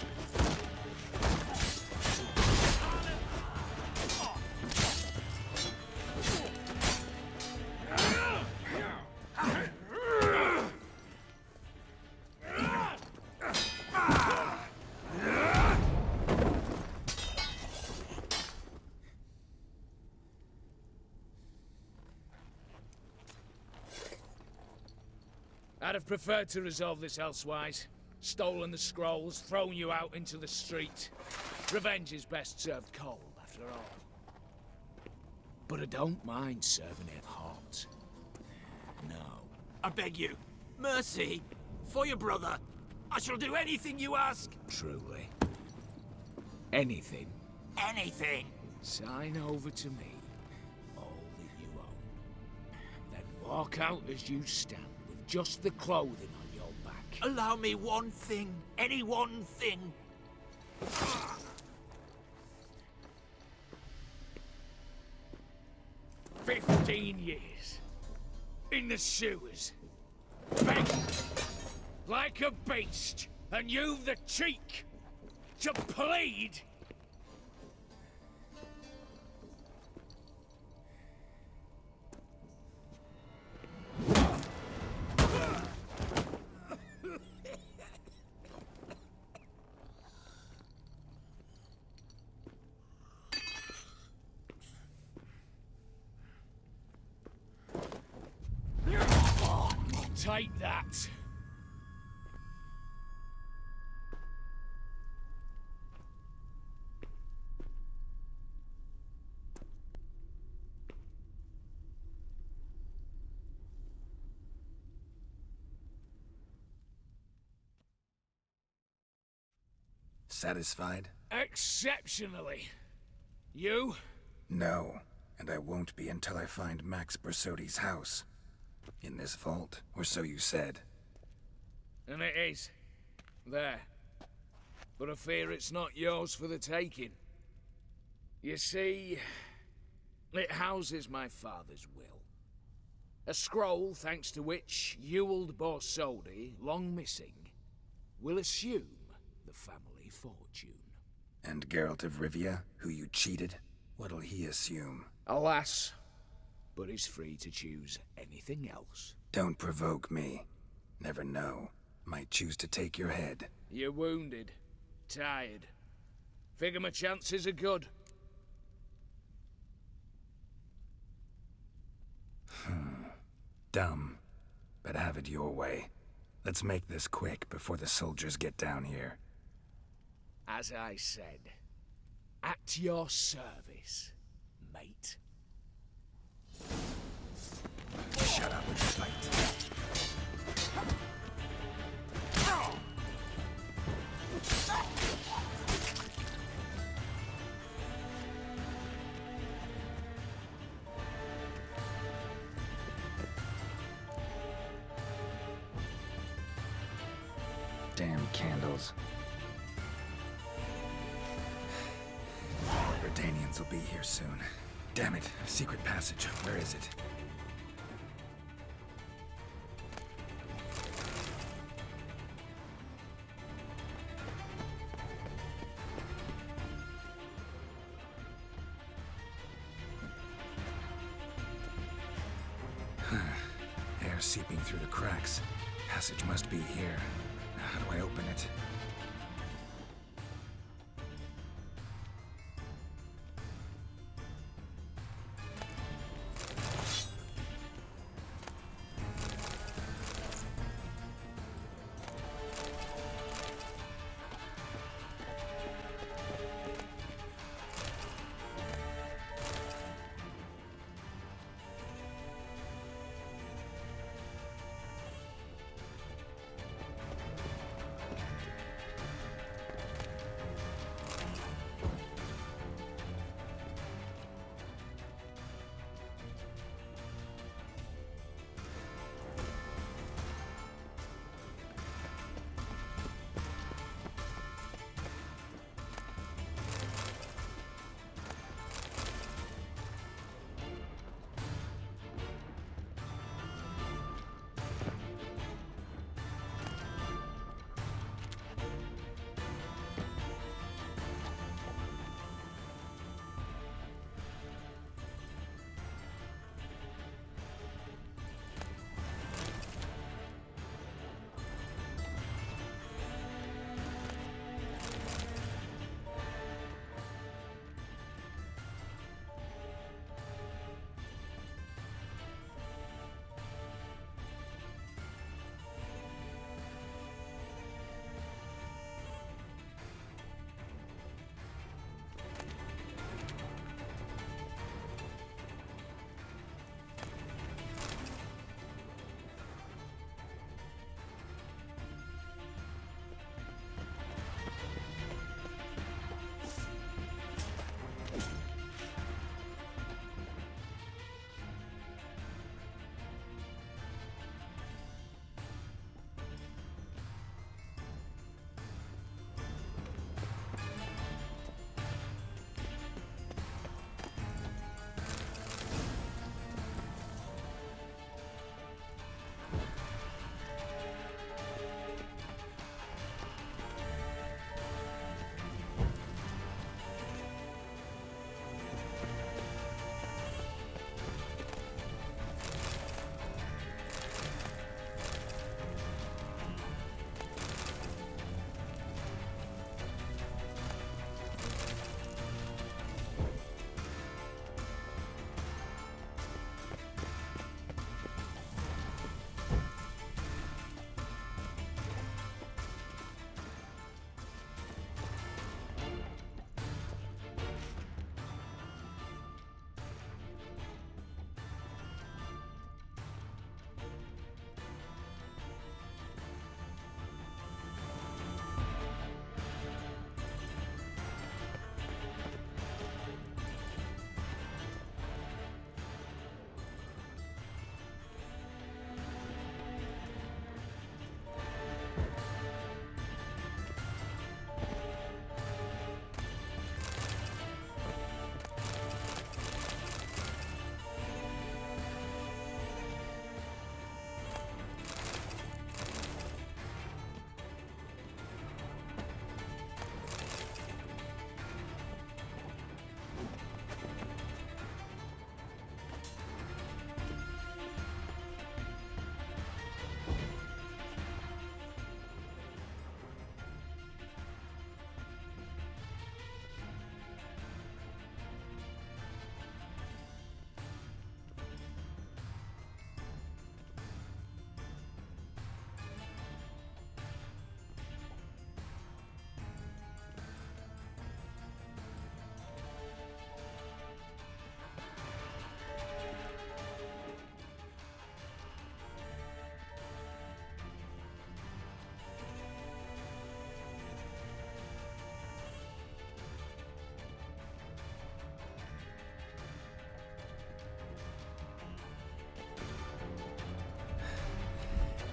Speaker 8: I'd have preferred to resolve this elsewise. Stolen the scrolls, thrown you out into the street. Revenge is best served cold, after all. But I don't mind serving it hot. No.
Speaker 13: I beg you, mercy, for your brother. I shall do anything you ask.
Speaker 8: Truly. Anything.
Speaker 13: Anything!
Speaker 8: Sign over to me all that you own. Then walk out as you stand with just the clothing on your back.
Speaker 13: Allow me one thing. Any one thing.
Speaker 8: 15 years. In the sewers. Begging. Like a beast. And you've the cheek to plead. Take that.
Speaker 2: Satisfied?
Speaker 8: Exceptionally. You?
Speaker 2: No, and I won't be until I find Max Bersodi's house. In this vault, or so you said.
Speaker 8: And it is. There. But I fear it's not yours for the taking. You see, it houses my father's will. A scroll thanks to which Ewald Borsodi, long missing, will assume the family fortune.
Speaker 2: And Geralt of Rivia, who you cheated, what'll he assume?
Speaker 8: Alas, but he's free to choose anything else.
Speaker 2: Don't provoke me. Never know. Might choose to take your head.
Speaker 8: You're wounded. Tired. Figure my chances are good.
Speaker 2: Dumb. But have it your way. Let's make this quick before the soldiers get down here.
Speaker 8: As I said, at your service, mate.
Speaker 2: Shut up and fight. Damn candles. Verdanians will be here soon. Damn it, secret passage. Where is it? Air seeping through the cracks. Passage must be here. Now, how do I open it?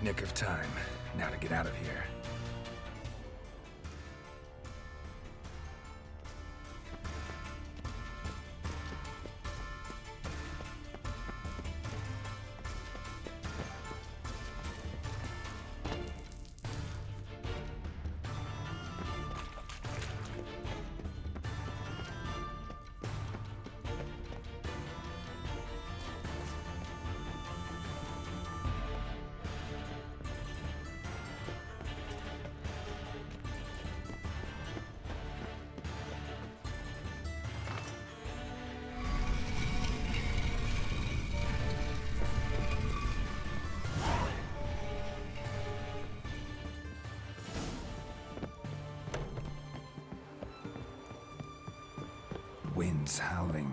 Speaker 2: Nick of time. Now to get out of here. Winds howling.